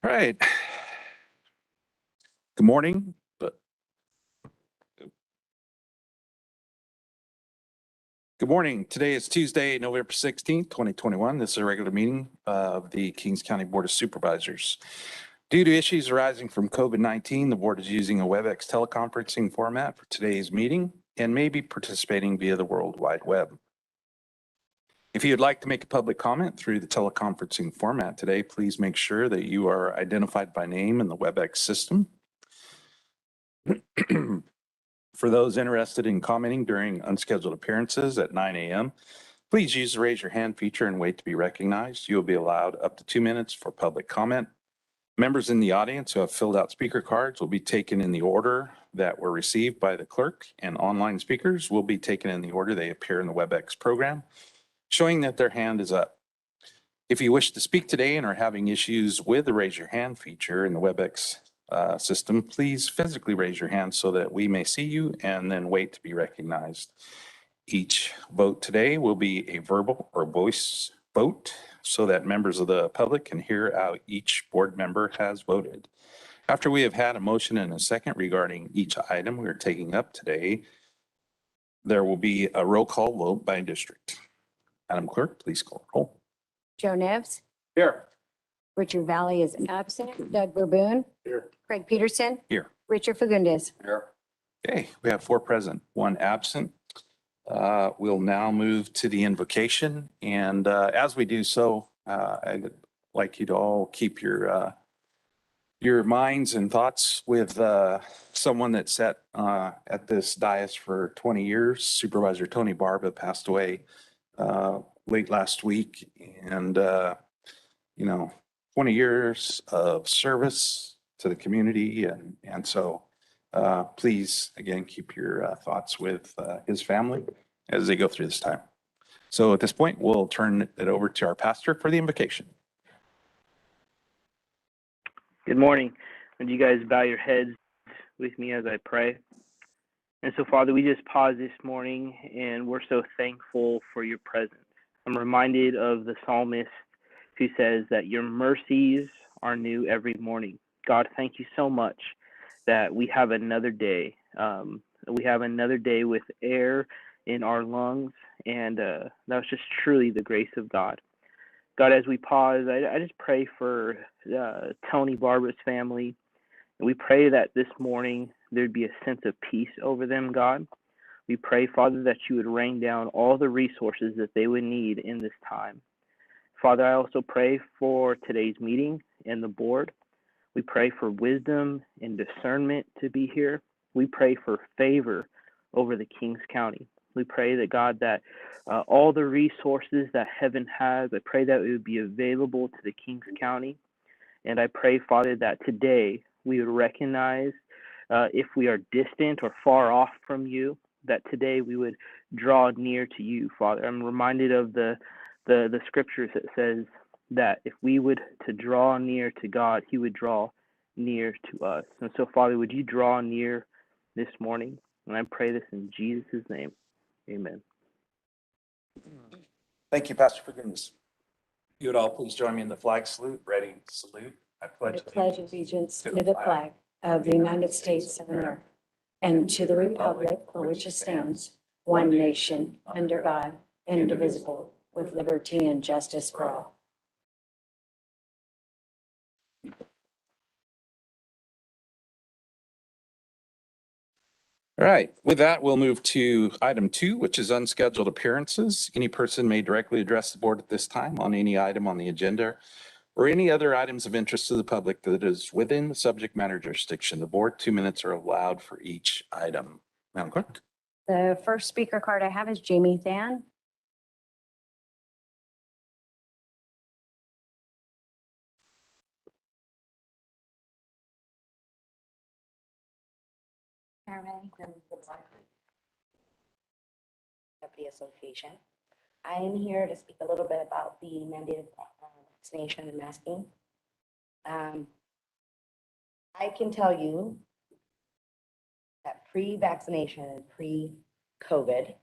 All right. Good morning. Good morning. Today is Tuesday, November 16th, 2021. This is a regular meeting of the Kings County Board of Supervisors. Due to issues arising from COVID-19, the board is using a WebEx teleconferencing format for today's meeting and may be participating via the World Wide Web. If you'd like to make a public comment through the teleconferencing format today, please make sure that you are identified by name in the WebEx system. For those interested in commenting during unscheduled appearances at 9 a.m., please use the raise your hand feature and wait to be recognized. You will be allowed up to 2 minutes for public comment. Members in the audience who have filled out speaker cards will be taken in the order that were received by the clerk, and online speakers will be taken in the order they appear in the WebEx program, showing that their hand is up. If you wish to speak today and are having issues with the raise your hand feature in the WebEx system, please physically raise your hand so that we may see you and then wait to be recognized. Each vote today will be a verbal or voice vote so that members of the public can hear how each board member has voted. After we have had a motion and a second regarding each item we are taking up today, there will be a roll call vote by district. Madam Clerk, please call the roll. Joe Nevs. Here. Richard Valley is absent. Doug Verboon. Here. Craig Peterson. Here. Richard Fagundes. Here. Okay, we have 4 present, 1 absent. We'll now move to the invocation. And as we do so, I'd like you to all keep your minds and thoughts with someone that sat at this dais for 20 years. Supervisor Tony Barba passed away late last week. And, 20 years of service to the community. And so please, again, keep your thoughts with his family as they go through this time. So at this point, we'll turn it over to our pastor for the invocation. Good morning. Would you guys bow your heads with me as I pray? And so, Father, we just pause this morning and we're so thankful for your presence. I'm reminded of the psalmist who says that your mercies are new every morning. God, thank you so much that we have another day. We have another day with air in our lungs, and that's just truly the grace of God. God, as we pause, I just pray for Tony Barba's family. And we pray that this morning there'd be a sense of peace over them, God. We pray, Father, that you would rain down all the resources that they would need in this time. Father, I also pray for today's meeting and the board. We pray for wisdom and discernment to be here. We pray for favor over the Kings County. We pray that, God, that all the resources that heaven has, I pray that it would be available to the Kings County. And I pray, Father, that today we would recognize if we are distant or far off from you, that today we would draw near to you, Father. I'm reminded of the scriptures that says that if we would to draw near to God, he would draw near to us. And so, Father, would you draw near this morning? And I pray this in Jesus' name. Amen. Thank you, Pastor Fagundes. You would all please join me in the flag salute. Ready, salute. I pledge allegiance to the flag of the United States of America and to the republic for which it stands, one nation, under God, indivisible, with liberty and justice for all. All right, with that, we'll move to item 2, which is unscheduled appearances. Any person may directly address the board at this time on any item on the agenda or any other items of interest to the public that is within the subject matter jurisdiction. The board, 2 minutes are allowed for each item. Madam Clerk. The first speaker card I have is Jamie Than. Of the association. I am here to speak a little bit about the mandated vaccination and masking. I can tell you that pre-vaccination and pre-COVID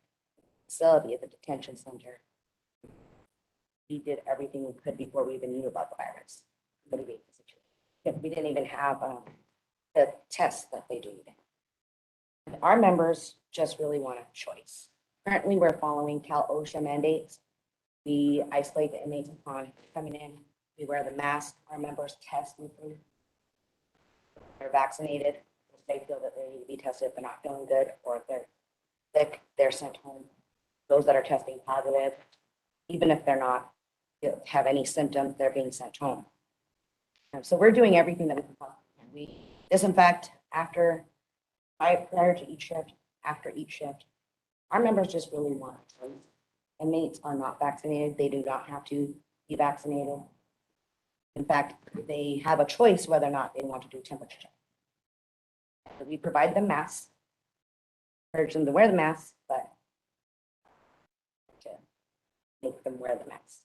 facility at the detention center, we did everything we could before we even knew about the virus. Mitigate the situation. We didn't even have the tests that they do. Our members just really want a choice. Currently, we're following Cal OSHA mandates. We isolate the inmates upon coming in. We wear the mask. Our members test weekly. They're vaccinated. If they feel that they need to be tested if they're not feeling good, or if they're sick, they're sent home. Those that are testing positive, even if they're not have any symptoms, they're being sent home. So we're doing everything that we can possibly. We disinfect prior to each shift, after each shift. Our members just really want choice. Inmates are not vaccinated. They do not have to be vaccinated. In fact, they have a choice whether or not they want to do temperature check. So we provide them masks, encourage them to wear the masks, but to make them wear the masks.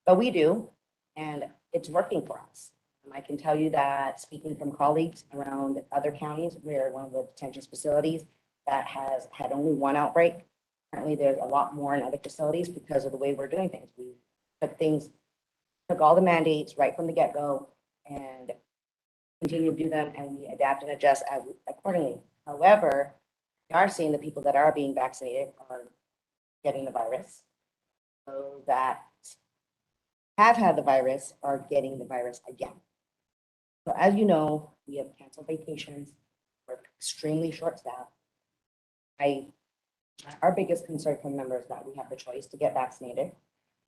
But we do, and it's working for us. I can tell you that, speaking from colleagues around other counties, we're one of the detention facilities that has had only one outbreak. Currently, there's a lot more in other facilities because of the way we're doing things. We took all the mandates right from the get-go and continue to do them, and we adapt and adjust accordingly. However, we are seeing the people that are being vaccinated are getting the virus. So that have had the virus are getting the virus again. So as you know, we have canceled vacations. We're extremely short-staffed. Our biggest concern from members is that we have the choice to get vaccinated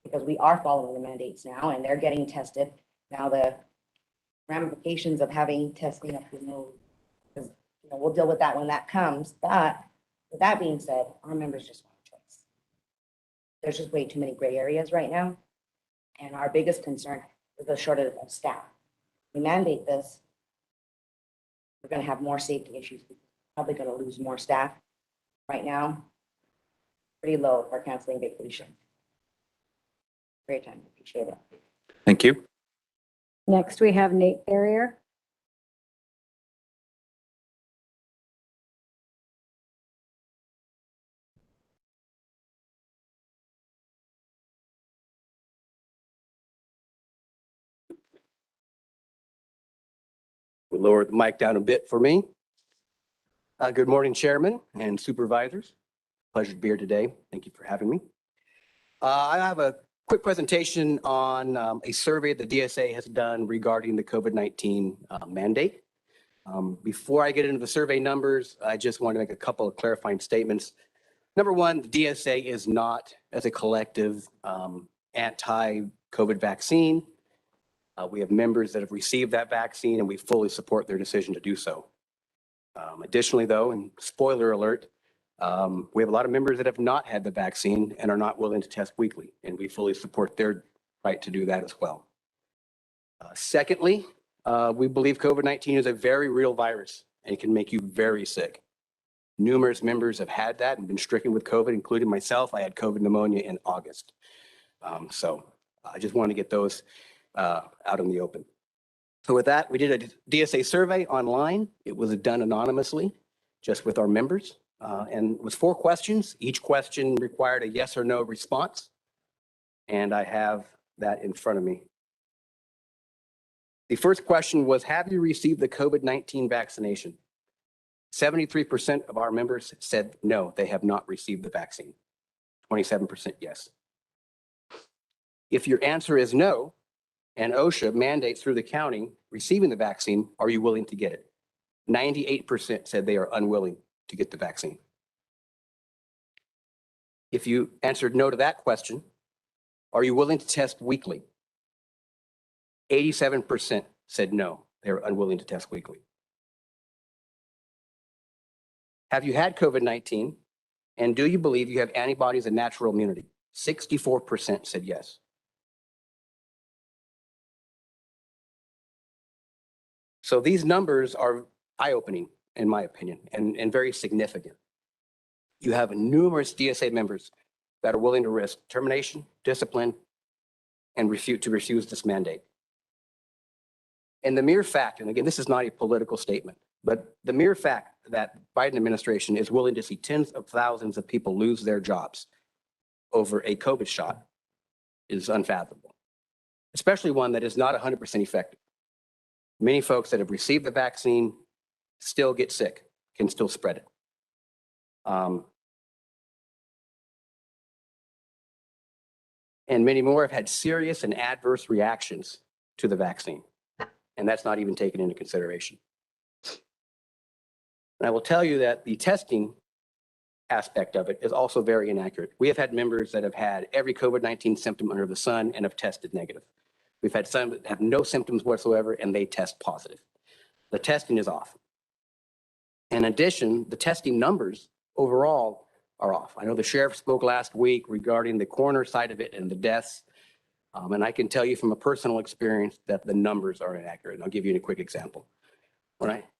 because we are following the mandates now and they're getting tested. Now the ramifications of having testing up to know, because we'll deal with that when that comes. But with that being said, our members just want a choice. There's just way too many gray areas right now. And our biggest concern is the shortage of staff. We mandate this, we're going to have more safety issues. We're probably going to lose more staff. Right now, pretty low for canceling vacation. Great time. Appreciate it. Thank you. Next, we have Nate Ferrier. We'll lower the mic down a bit for me. Good morning, Chairman and Supervisors. Pleasure to be here today. Thank you for having me. I have a quick presentation on a survey the DSA has done regarding the COVID-19 mandate. Before I get into the survey numbers, I just want to make a couple of clarifying statements. Number one, the DSA is not, as a collective, anti-COVID vaccine. We have members that have received that vaccine and we fully support their decision to do so. Additionally, though, and spoiler alert, we have a lot of members that have not had the vaccine and are not willing to test weekly, and we fully support their right to do that as well. Secondly, we believe COVID-19 is a very real virus and it can make you very sick. Numerous members have had that and been stricken with COVID, including myself. I had COVID pneumonia in August. So I just wanted to get those out in the open. So with that, we did a DSA survey online. It was done anonymously, just with our members. And it was 4 questions. Each question required a yes or no response. And I have that in front of me. The first question was, have you received the COVID-19 vaccination? 73% of our members said no, they have not received the vaccine. 27% yes. If your answer is no, and OSHA mandates through the county receiving the vaccine, are you willing to get it? 98% said they are unwilling to get the vaccine. If you answered no to that question, are you willing to test weekly? 87% said no, they're unwilling to test weekly. Have you had COVID-19? And do you believe you have antibodies and natural immunity? 64% said yes. So these numbers are eye-opening, in my opinion, and very significant. You have numerous DSA members that are willing to risk termination, discipline, and refuse this mandate. And the mere fact, and again, this is not a political statement, but the mere fact that Biden administration is willing to see tens of thousands of people lose their jobs over a COVID shot is unfathomable, especially one that is not 100% effective. Many folks that have received the vaccine still get sick, can still spread it. And many more have had serious and adverse reactions to the vaccine. And that's not even taken into consideration. And I will tell you that the testing aspect of it is also very inaccurate. We have had members that have had every COVID-19 symptom under the sun and have tested negative. We've had some that have no symptoms whatsoever and they test positive. The testing is off. In addition, the testing numbers overall are off. I know the sheriff spoke last week regarding the coroner side of it and the deaths. And I can tell you from a personal experience that the numbers are inaccurate. And I'll give you a quick example.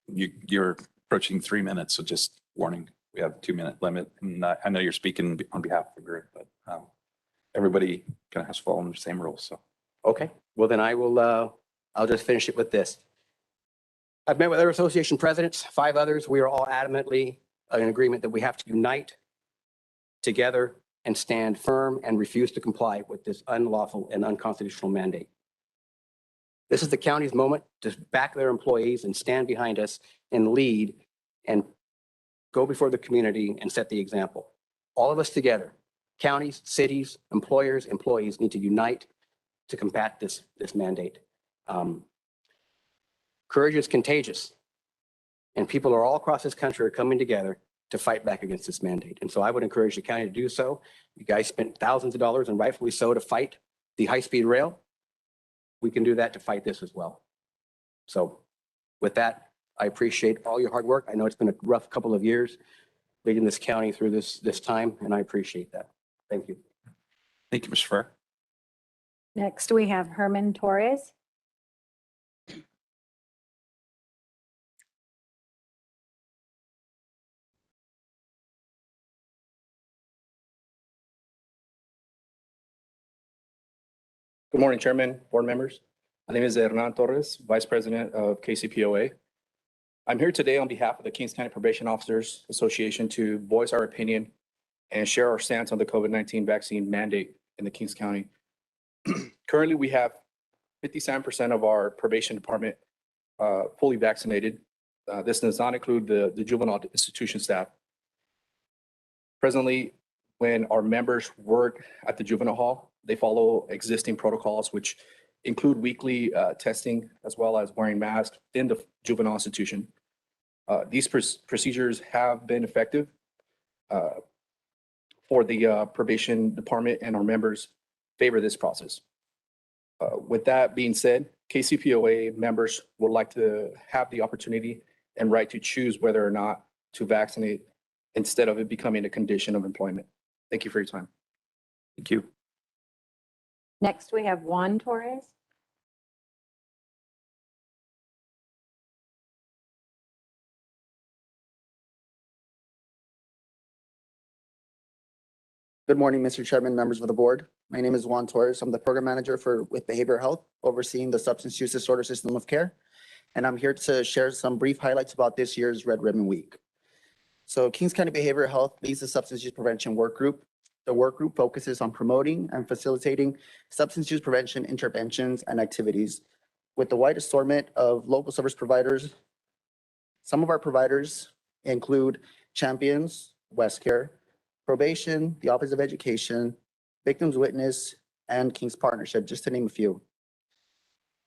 You're approaching 3 minutes, so just warning, we have a 2-minute limit. And I know you're speaking on behalf of the group, but everybody kind of has to follow the same rules. So, Okay, well then I'll just finish it with this. I've met with other association presidents, 5 others. We are all adamantly in agreement that we have to unite together and stand firm and refuse to comply with this unlawful and unconstitutional mandate. This is the county's moment to back their employees and stand behind us and lead and go before the community and set the example. All of us together, counties, cities, employers, employees need to unite to combat this mandate. Courage is contagious, and people are all across this country are coming together to fight back against this mandate. And so I would encourage the county to do so. You guys spent thousands of dollars, and rightfully so, to fight the high-speed rail. We can do that to fight this as well. So with that, I appreciate all your hard work. I know it's been a rough couple of years leading this county through this time, and I appreciate that. Thank you. thank you, Mr. Farrar. Next, we have Herman Torres. Good morning, Chairman, board members. My name is Hernan Torres, Vice President of KCPOA. I'm here today on behalf of the Kings County Probation Officers Association to voice our opinion and share our stance on the COVID-19 vaccine mandate in the Kings County. Currently, we have 57% of our probation department fully vaccinated. This does not include the juvenile institution staff. Presently, when our members work at the juvenile hall, they follow existing protocols, which include weekly testing as well as wearing masks in the juvenile institution. These procedures have been effective for the probation department, and our members favor this process. With that being said, KCPOA members would like to have the opportunity and right to choose whether or not to vaccinate instead of it becoming a condition of employment. Thank you for your time. Thank you. Next, we have Juan Torres. Good morning, Mr. Chairman, members of the board. My name is Juan Torres. I'm the program manager with Behavioral Health, overseeing the substance use disorder system of care. And I'm here to share some brief highlights about this year's Red Ribbon Week. So Kings County Behavioral Health leads the substance use prevention work group. The work group focuses on promoting and facilitating substance use prevention interventions and activities with the wide assortment of local service providers. Some of our providers include Champions, WestCare, Probation, the Office of Education, Victims Witness, and King's Partnership, just to name a few.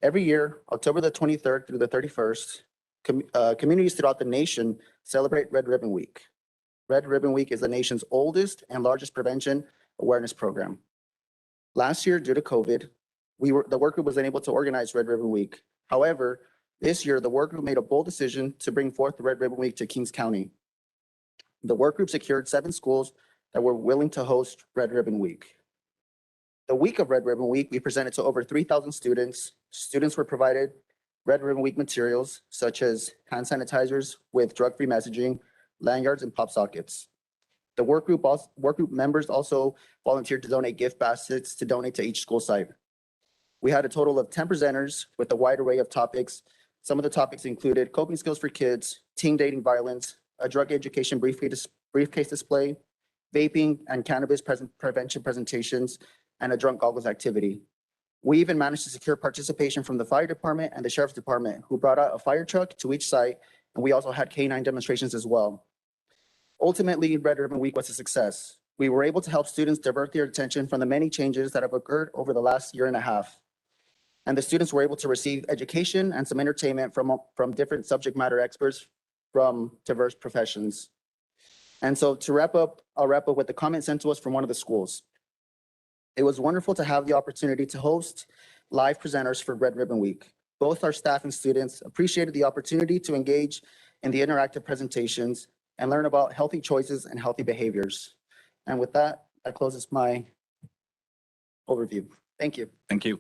Every year, October the 23rd through the 31st, communities throughout the nation celebrate Red Ribbon Week. Red Ribbon Week is the nation's oldest and largest prevention awareness program. Last year, due to COVID, the work group was unable to organize Red Ribbon Week. However, this year, the work group made a bold decision to bring forth the Red Ribbon Week to Kings County. The work group secured 7 schools that were willing to host Red Ribbon Week. The week of Red Ribbon Week, we presented to over 3,000 students. Students were provided Red Ribbon Week materials such as hand sanitizers with drug-free messaging, lanyards, and pop sockets. The work group members also volunteered to donate gift baskets to donate to each school site. We had a total of 10 presenters with a wide array of topics. Some of the topics included coping skills for kids, teen dating violence, a drug education briefcase display, vaping and cannabis prevention presentations, and a drunk goggles activity. We even managed to secure participation from the fire department and the sheriff's department, who brought out a fire truck to each site, and we also had K-9 demonstrations as well. Ultimately, Red Ribbon Week was a success. We were able to help students divert their attention from the many changes that have occurred over the last year and a half. And the students were able to receive education and some entertainment from different subject matter experts from diverse professions. And so to wrap up, I'll wrap up with the comment sent to us from one of the schools. It was wonderful to have the opportunity to host live presenters for Red Ribbon Week. Both our staff and students appreciated the opportunity to engage in the interactive presentations and learn about healthy choices and healthy behaviors. And with that, that closes my overview. Thank you. Thank you.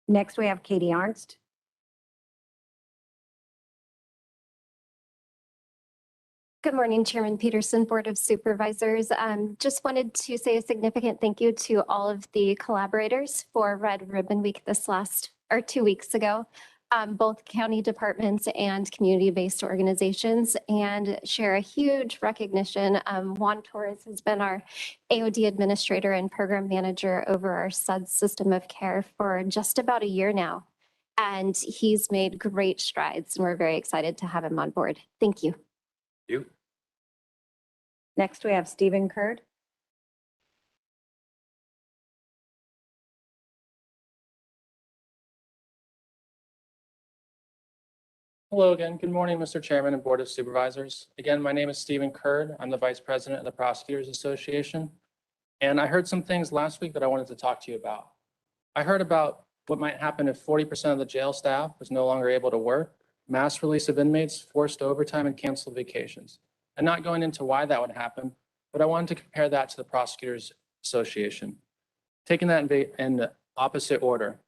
Next, we have Katie Arnst. Good morning, Chairman Peterson, Board of Supervisors. Just wanted to say a significant thank you to all of the collaborators for Red Ribbon Week this 2 weeks ago, both county departments and community-based organizations, and share a huge recognition. Juan Torres has been our AOD administrator and program manager over our SUD system of care for just about a year now. And he's made great strides, and we're very excited to have him on board. Thank you. You. Next, we have Stephen Kurd. Hello again. Good morning, Mr. Chairman and Board of Supervisors. Again, my name is Stephen Kurd. I'm the Vice President of the Prosecutors Association. And I heard some things last week that I wanted to talk to you about. I heard about what might happen if 40% of the jail staff was no longer able to work, mass release of inmates, forced overtime, and canceled vacations. I'm not going into why that would happen, but I wanted to compare that to the Prosecutors Association. Taking that in the opposite order.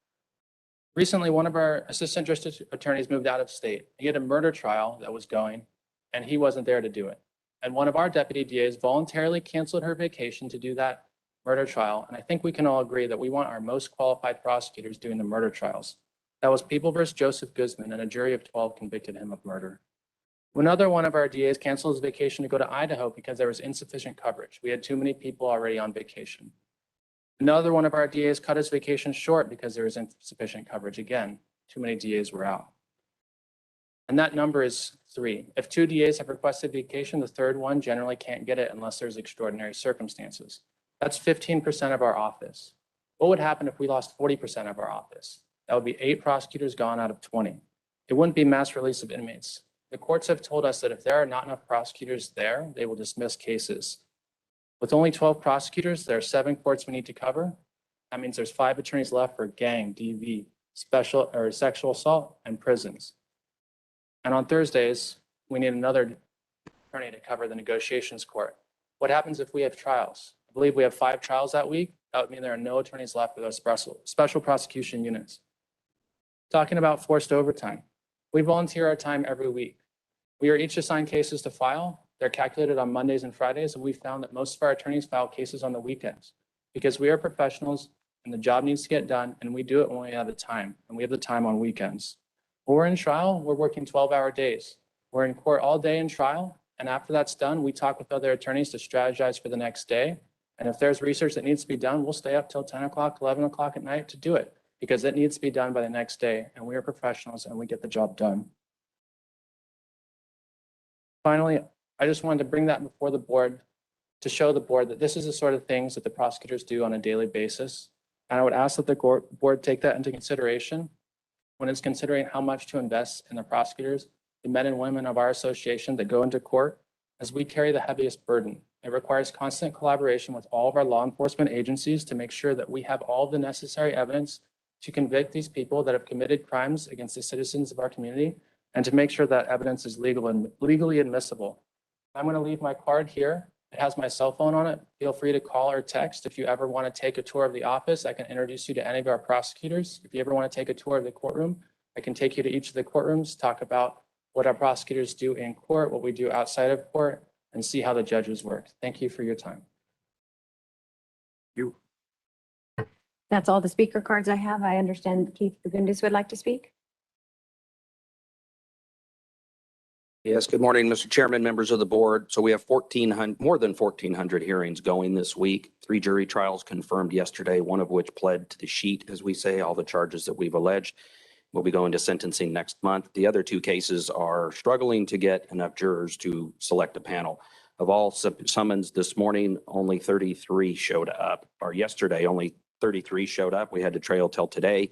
Recently, one of our assistant district attorneys moved out of state. He had a murder trial that was going, and he wasn't there to do it. And one of our deputy DAs voluntarily canceled her vacation to do that murder trial. And I think we can all agree that we want our most qualified prosecutors doing the murder trials. That was People versus Joseph Guzman, and a jury of 12 convicted him of murder. Another one of our DAs canceled his vacation to go to Idaho because there was insufficient coverage. We had too many people already on vacation. Another one of our DAs cut his vacation short because there was insufficient coverage. Again, too many DAs were out. And that number is 3. If 2 DAs have requested vacation, the third one generally can't get it unless there's extraordinary circumstances. That's 15% of our office. What would happen if we lost 40% of our office? That would be 8 prosecutors gone out of 20. It wouldn't be mass release of inmates. The courts have told us that if there are not enough prosecutors there, they will dismiss cases. With only 12 prosecutors, there are 7 courts we need to cover. That means there's 5 attorneys left for gang, DV, sexual assault, and prisons. And on Thursdays, we need another attorney to cover the negotiations court. What happens if we have trials? I believe we have 5 trials that week. That would mean there are no attorneys left for those special prosecution units. Talking about forced overtime. We volunteer our time every week. We are each assigned cases to file. They're calculated on Mondays and Fridays, and we found that most of our attorneys file cases on the weekends because we are professionals and the job needs to get done, and we do it when we have the time, and we have the time on weekends. When we're in trial, we're working 12-hour days. We're in court all day in trial, and after that's done, we talk with other attorneys to strategize for the next day. And if there's research that needs to be done, we'll stay up till 10 o'clock, 11 o'clock at night to do it because it needs to be done by the next day, and we are professionals and we get the job done. Finally, I just wanted to bring that before the board to show the board that this is the sort of things that the prosecutors do on a daily basis. And I would ask that the board take that into consideration when it's considering how much to invest in the prosecutors, the men and women of our association that go into court, as we carry the heaviest burden. It requires constant collaboration with all of our law enforcement agencies to make sure that we have all the necessary evidence to convict these people that have committed crimes against the citizens of our community, and to make sure that evidence is legally admissible. I'm going to leave my card here. It has my cell phone on it. Feel free to call or text. If you ever want to take a tour of the office, I can introduce you to any of our prosecutors. If you ever want to take a tour of the courtroom, I can take you to each of the courtrooms, talk about what our prosecutors do in court, what we do outside of court, and see how the judges work. Thank you for your time. You. That's all the speaker cards I have. I understand Keith Fagundes would like to speak. Yes, good morning, Mr. Chairman, members of the board. So we have more than 1,400 hearings going this week. 3 jury trials confirmed yesterday, one of which pled to the sheet, as we say, all the charges that we've alleged. We'll be going to sentencing next month. The other 2 cases are struggling to get enough jurors to select a panel. Of all summons this morning, only 33 showed up, or yesterday, only 33 showed up. We had to trail till today.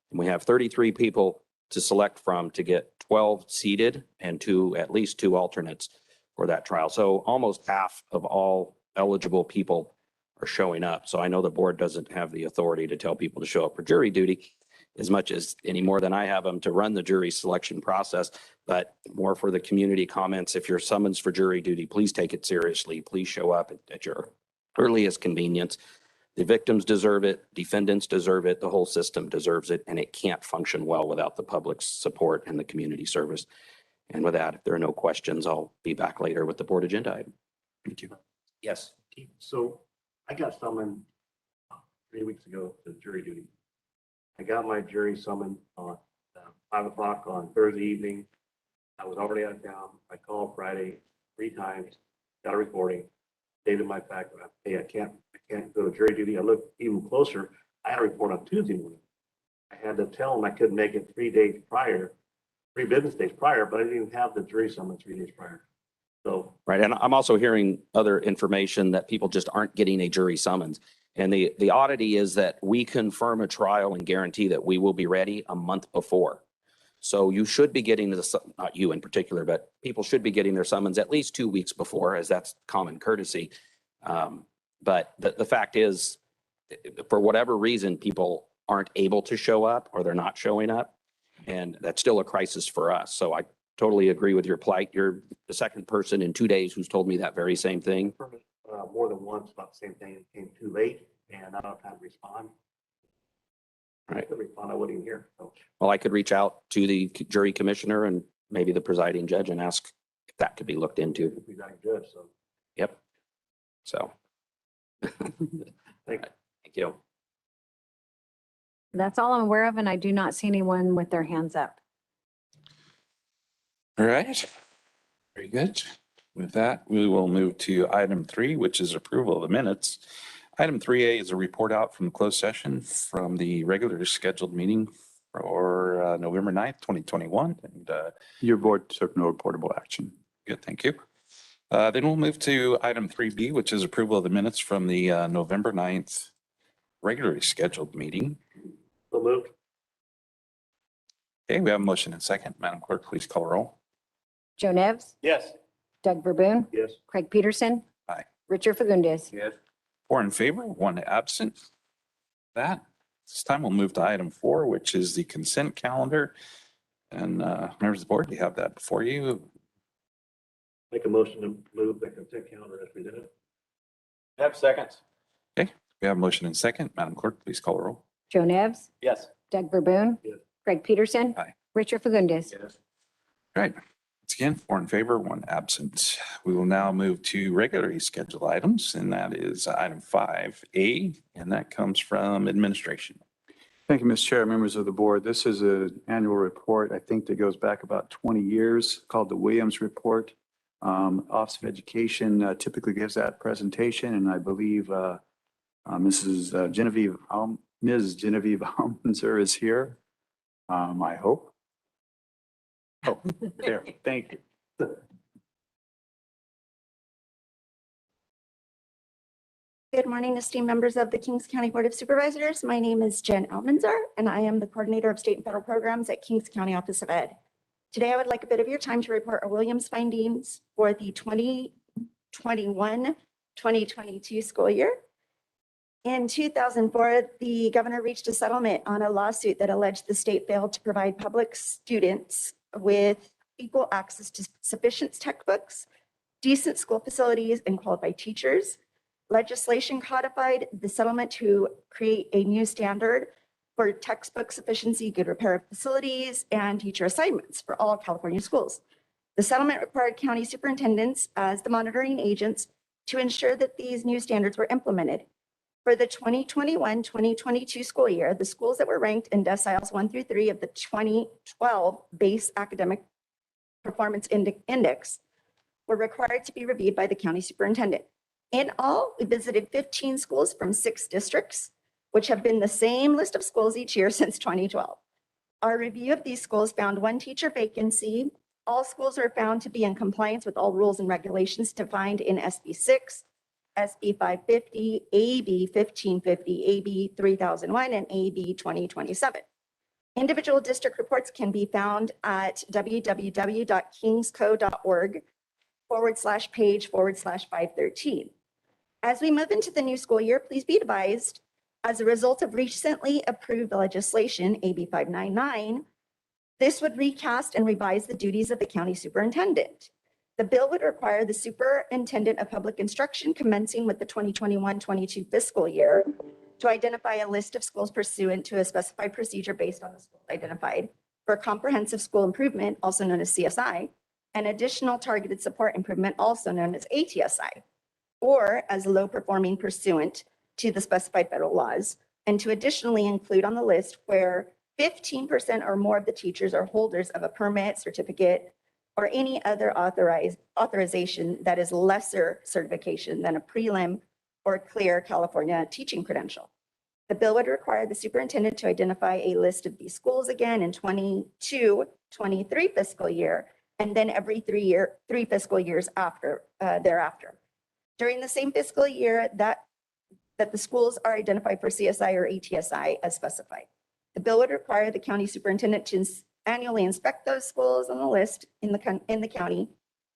And we have 33 people to select from to get 12 seated and at least 2 alternates for that trial. So almost half of all eligible people are showing up. So I know the board doesn't have the authority to tell people to show up for jury duty as much as any more than I have them to run the jury selection process, but more for the community comments. If you're summons for jury duty, please take it seriously. Please show up at your earliest convenience. The victims deserve it, defendants deserve it, the whole system deserves it, and it can't function well without the public's support and the community service. And with that, if there are no questions, I'll be back later with the board agenda item. Thank you. Yes. So I got summoned 3 weeks ago to jury duty. I got my jury summoned on 5 o'clock on Thursday evening. I was already out of town. I called Friday 3 times, got a recording, stated my fact. Hey, I can't go to jury duty. I looked even closer. I had a report on Tuesday morning. I had to tell them I couldn't make it 3 days prior, 3 business days prior, but I didn't even have the jury summon 3 days prior. So. Right. And I'm also hearing other information that people just aren't getting a jury summons. And the oddity is that we confirm a trial and guarantee that we will be ready a month before. So you should be getting not you in particular, but people should be getting their summons at least 2 weeks before, as that's common courtesy. But the fact is, for whatever reason, people aren't able to show up or they're not showing up. And that's still a crisis for us. So I totally agree with your plight. You're the second person in 2 days who's told me that very same thing. More than once about the same thing. It came too late and I don't have time to respond. Right. I could respond, I wouldn't even hear. So. Well, I could reach out to the jury commissioner and maybe the presiding judge and ask if that could be looked into. Presiding judge, so. Yep. So. Thank you. That's all I'm aware of, and I do not see anyone with their hands up. All right. Very good. With that, we will move to item 3, which is approval of the minutes. Item 3A is a report out from the closed session from the regular scheduled meeting for November 9th, 2021. And your board took no reportable action. Good, thank you. Then we'll move to item 3B, which is approval of the minutes from the November 9th regularly scheduled meeting. So moved. Okay, we have a motion and second. Madam Clerk, please call roll. Joe Nevs, Yes. Doug Verboon, Yes. Craig Peterson. Aye. Richard Fagundes. Yes. 4 in favor, 1 absent. That, this time we'll move to item 4, which is the consent calendar. And members of the board, you have that before you. Make a motion to move the consent calendar as presented. Have seconds. Okay, we have a motion and second. Madam Clerk, please call roll. Joe Nevs, Yes. Doug Verboon. Yes. Craig Peterson. Aye. Richard Fagundes. Yes. Right. Once again, 4 in favor, 1 absent. We will now move to regularly scheduled items, and that is item 5A, and that comes from administration. Thank you, Mr. Chair, members of the board. This is an annual report, I think, that goes back about 20 years, called the Williams Report. Office of Education typically gives that presentation, and I believe Ms. Genevieve Almanzer is here. I hope. Oh, there, thank you. Good morning, esteemed members of the Kings County Board of Supervisors. My name is Jen Almanzer, and I am the coordinator of state and federal programs at Kings County Office of Ed. Today, I would like a bit of your time to report our Williams findings for the 2021-2022 school year. In 2004, the governor reached a settlement on a lawsuit that alleged the state failed to provide public students with equal access to sufficient textbooks, decent school facilities, and qualified teachers. Legislation codified the settlement to create a new standard for textbook sufficiency, good repair of facilities, and teacher assignments for all California schools. The settlement required county superintendents as the monitoring agents to ensure that these new standards were implemented. For the 2021-2022 school year, the schools that were ranked in deciles 1 through 3 of the 2012 base academic Performance Index were required to be reviewed by the county superintendent. In all, we visited 15 schools from 6 districts, which have been the same list of schools each year since 2012. Our review of these schools found 1 teacher vacancy. All schools were found to be in compliance with all rules and regulations defined in SB 6, SB 550, AB 1550, AB 3001, and AB 2027. Individual district reports can be found at www.kingsco.org/page/513. As we move into the new school year, please be advised, as a result of recently approved legislation, AB 599, this would recast and revise the duties of the county superintendent. The bill would require the superintendent of public instruction commencing with the 2021-22 fiscal year to identify a list of schools pursuant to a specified procedure based on the schools identified for comprehensive school improvement, also known as CSI, and additional targeted support improvement, also known as ATSI, or as low performing pursuant to the specified federal laws, and to additionally include on the list where 15% or more of the teachers are holders of a permit, certificate, or any other authorization that is lesser certification than a prelim or clear California teaching credential. The bill would require the superintendent to identify a list of these schools again in 22-23 fiscal year, and then every 3 fiscal years after thereafter. During the same fiscal year that the schools are identified for CSI or ATSI as specified. The bill would require the county superintendent to annually inspect those schools on the list in the county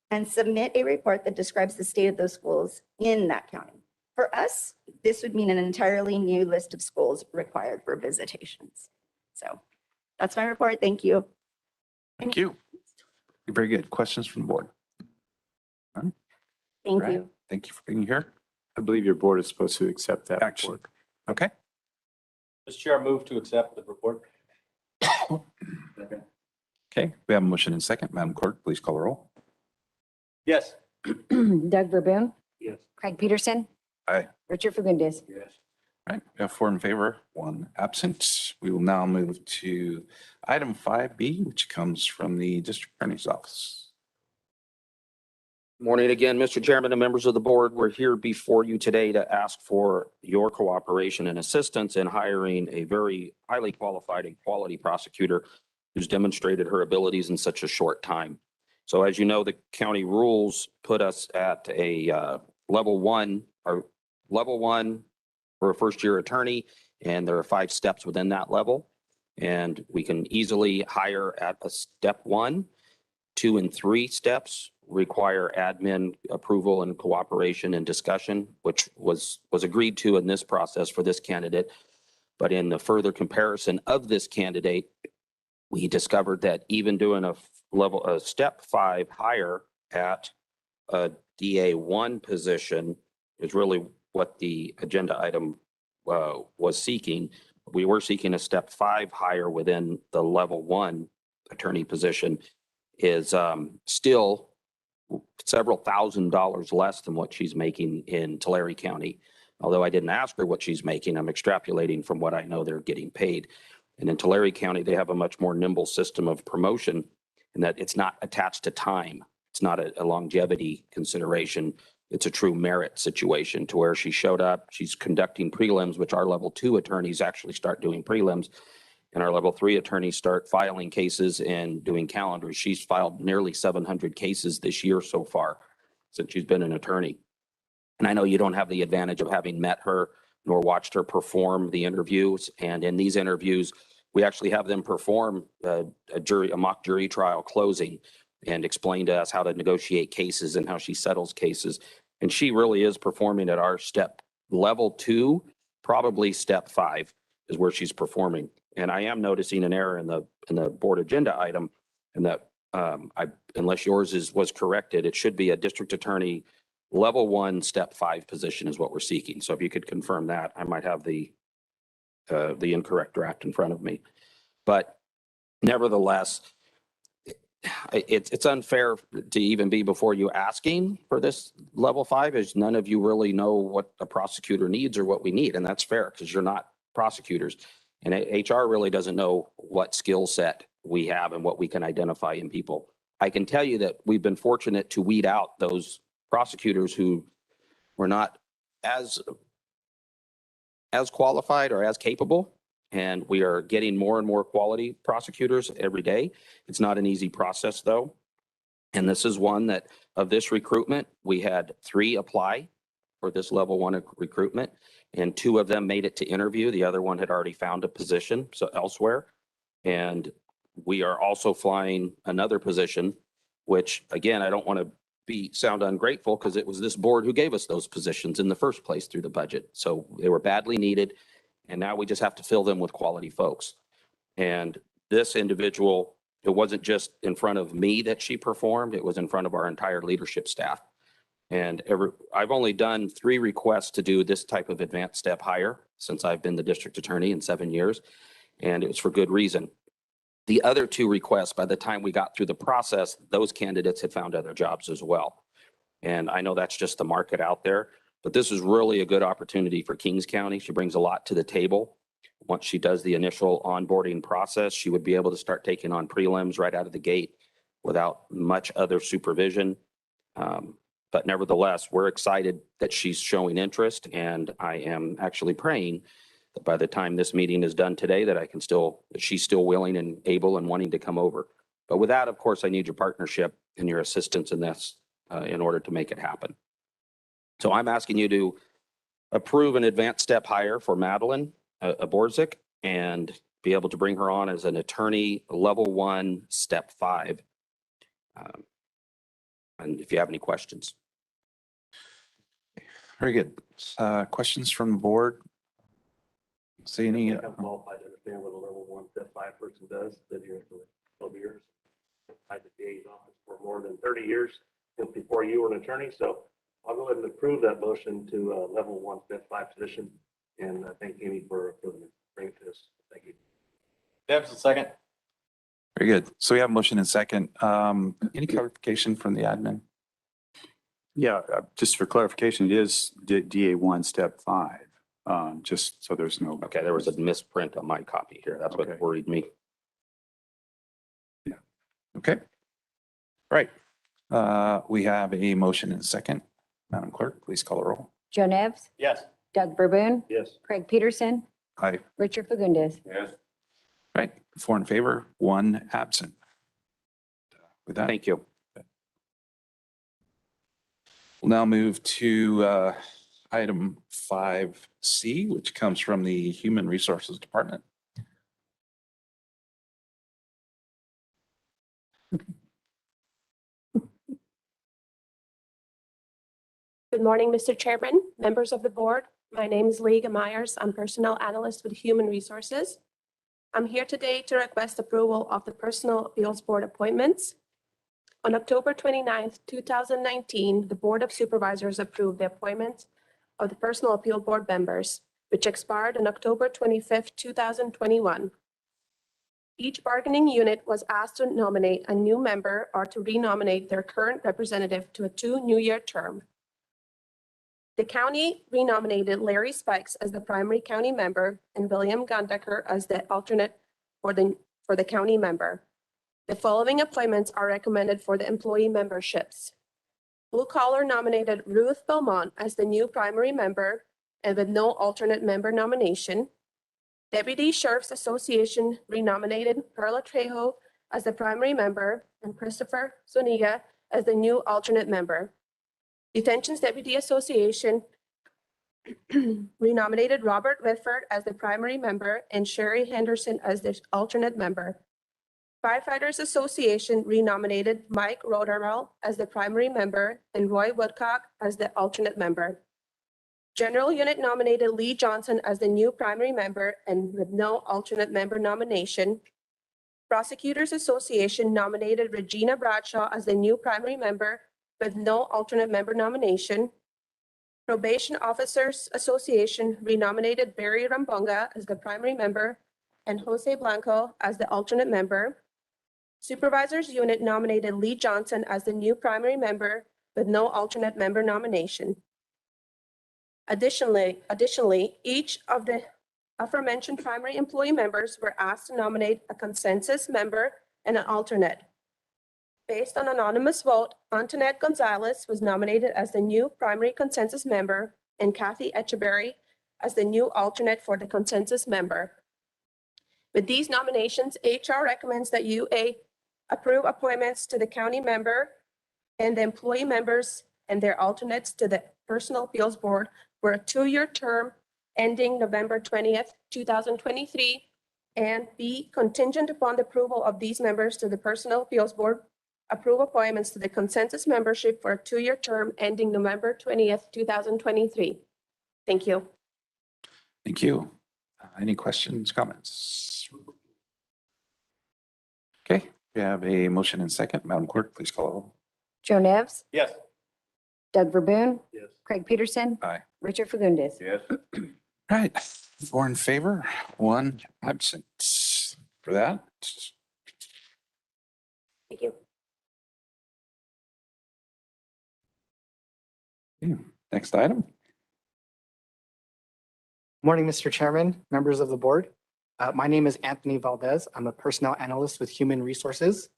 and submit a report that describes the state of those schools in that county. For us, this would mean an entirely new list of schools required for visitations. So that's my report. Thank you. Thank you. Very good. Questions from the board? None? Thank Right. you. Thank you for being here. I believe your board is supposed to accept that Action. report. Okay. Mr. Chair, I move to accept the report. Okay, we have a motion and second. Madam Clerk, please call the roll. Yes. Doug Verboon, Yes. Craig Peterson. Aye. Richard Fagundes. Yes. All right, we have 4 in favor, 1 absent. We will now move to item 5B, which comes from the district attorney's office. Morning again, Mr. Chairman and members of the board. We're here before you today to ask for your cooperation and assistance in hiring a very highly qualified and quality prosecutor who's demonstrated her abilities in such a short time. So as you know, the county rules put us at a level 1 for a first-year attorney, and there are 5 steps within that level. And we can easily hire at a step 1, 2, and 3 steps require admin approval and cooperation and discussion, which was agreed to in this process for this candidate. But in the further comparison of this candidate, we discovered that even doing a step 5 hire at a DA1 position is really what the agenda item was seeking. We were seeking a step 5 hire within the level 1 attorney position is still several $1,000s less than what she's making in Tulare County. Although I didn't ask her what she's making, I'm extrapolating from what I know they're getting paid. And in Tulare County, they have a much more nimble system of promotion in that it's not attached to time. It's not a longevity consideration. It's a true merit situation to where she showed up, she's conducting prelims, which our level 2 attorneys actually start doing prelims. And our level 3 attorneys start filing cases and doing calendars. She's filed nearly 700 cases this year so far since she's been an attorney. And I know you don't have the advantage of having met her nor watched her perform the interviews. And in these interviews, we actually have them perform a mock jury trial closing and explain to us how to negotiate cases and how she settles cases. And she really is performing at our step level 2, probably step 5 is where she's performing. And I am noticing an error in the board agenda item, and that unless yours was corrected, it should be a district attorney level 1, step 5 position is what we're seeking. So if you could confirm that, I might have the incorrect draft in front of me. But nevertheless, it's unfair to even be before you asking for this level 5, as none of you really know what a prosecutor needs or what we need. And that's fair because you're not prosecutors. And HR really doesn't know what skill set we have and what we can identify in people. I can tell you that we've been fortunate to weed out those prosecutors who were not as qualified or as capable. And we are getting more and more quality prosecutors every day. It's not an easy process though. And this is one that of this recruitment, we had 3 apply for this level 1 recruitment, and 2 of them made it to interview. The other one had already found a position so elsewhere. And we are also flying another position, which again, I don't want to sound ungrateful because it was this board who gave us those positions in the first place through the budget. So they were badly needed. And now we just have to fill them with quality folks. And this individual, it wasn't just in front of me that she performed, it was in front of our entire leadership staff. And I've only done 3 requests to do this type of advanced step hire since I've been the district attorney in 7 years. And it was for good reason. The other 2 requests, by the time we got through the process, those candidates had found other jobs as well. And I know that's just the market out there, but this is really a good opportunity for Kings County. She brings a lot to the table. Once she does the initial onboarding process, she would be able to start taking on prelims right out of the gate without much other supervision. But nevertheless, we're excited that she's showing interest, and I am actually praying that by the time this meeting is done today, that she's still willing and able and wanting to come over. But with that, of course, I need your partnership and your assistance in this in order to make it happen. So I'm asking you to approve an advanced step hire for Madeline Borzik and be able to bring her on as an attorney level 1, step 5. And if you have any questions. Very good. Questions from the board? See any? I'm qualified to understand what a level 1 step 5 person does. Been here for 12 years. I've had the DA's office for more than 30 years before you were an attorney. So I'll go ahead and approve that motion to level 1 step 5 position. And thank Amy for bringing to us. Thank you. Deb's the second. Very good. So we have a motion and second. Any clarification from the admin? Yeah, just for clarification, it is DA1 step 5. Just so there's no. Okay, there was a misprint on my copy here. That's what worried me. Yeah. Okay. All right. We have a motion and a second. Madam Clerk, please call the roll. Joe Nevs, Yes. Doug Verboon, Yes. Craig Peterson, Aye. Richard Fagundes. Yes. Right. 4 in favor, 1 absent. With that, Thank you. we'll now move to item 5C, which comes from the Human Resources Department. Good morning, Mr. Chairman, members of the board. My name is Liga Myers. I'm Personnel Analyst with Human Resources. I'm here today to request approval of the Personnel Appeals Board appointments. On October 29th, 2019, the Board of Supervisors approved the appointment of the Personnel Appeal Board members, which expired on October 25th, 2021. Each bargaining unit was asked to nominate a new member or to renominate their current representative to a 2-year term. The county renominated Larry Spikes as the primary county member and William Gondecker as the alternate for the county member. The following appointments are recommended for the employee memberships. Blue Collar nominated Ruth Belmont as the new primary member and with no alternate member nomination. Deputy Sheriff's Association renominated Perla Trejo as the primary member and Christopher Zuniga as the new alternate member. Detention's Deputy Association renominated Robert Whitford as the primary member and Sherry Henderson as the alternate member. Firefighters Association renominated Mike Rodermel as the primary member and Roy Woodcock as the alternate member. General Unit nominated Lee Johnson as the new primary member and with no alternate member nomination. Prosecutors Association nominated Regina Bradshaw as the new primary member with no alternate member nomination. Probation Officers Association renominated Barry Rambonga as the primary member and Jose Blanco as the alternate member. Supervisors Unit nominated Lee Johnson as the new primary member with no alternate member nomination. Additionally, each of the aforementioned primary employee members were asked to nominate a consensus member and an alternate. Based on anonymous vote, Antoinette Gonzalez was nominated as the new primary consensus member and Kathy Etcheberry as the new alternate for the consensus member. With these nominations, HR recommends that you approve appointments to the county member and the employee members and their alternates to the Personal Appeals Board for a 2-year term ending November 20th, 2023, and B, contingent upon the approval of these members to the Personal Appeals Board, approve appointments to the consensus membership for a 2-year term ending November 20th, 2023. Thank you. Thank you. Any questions, comments? Okay, we have a motion and second. Madam Clerk, please call the roll. Joe Nevs, Yes. Doug Verboon, Yes. Craig Peterson, Aye. Richard Fagundes. Yes. All right, 4 in favor, 1 absent. For that, Thank you. next item. Morning, Mr. Chairman, members of the board. My name is Anthony Valdez. I'm a personnel analyst with Human Resources.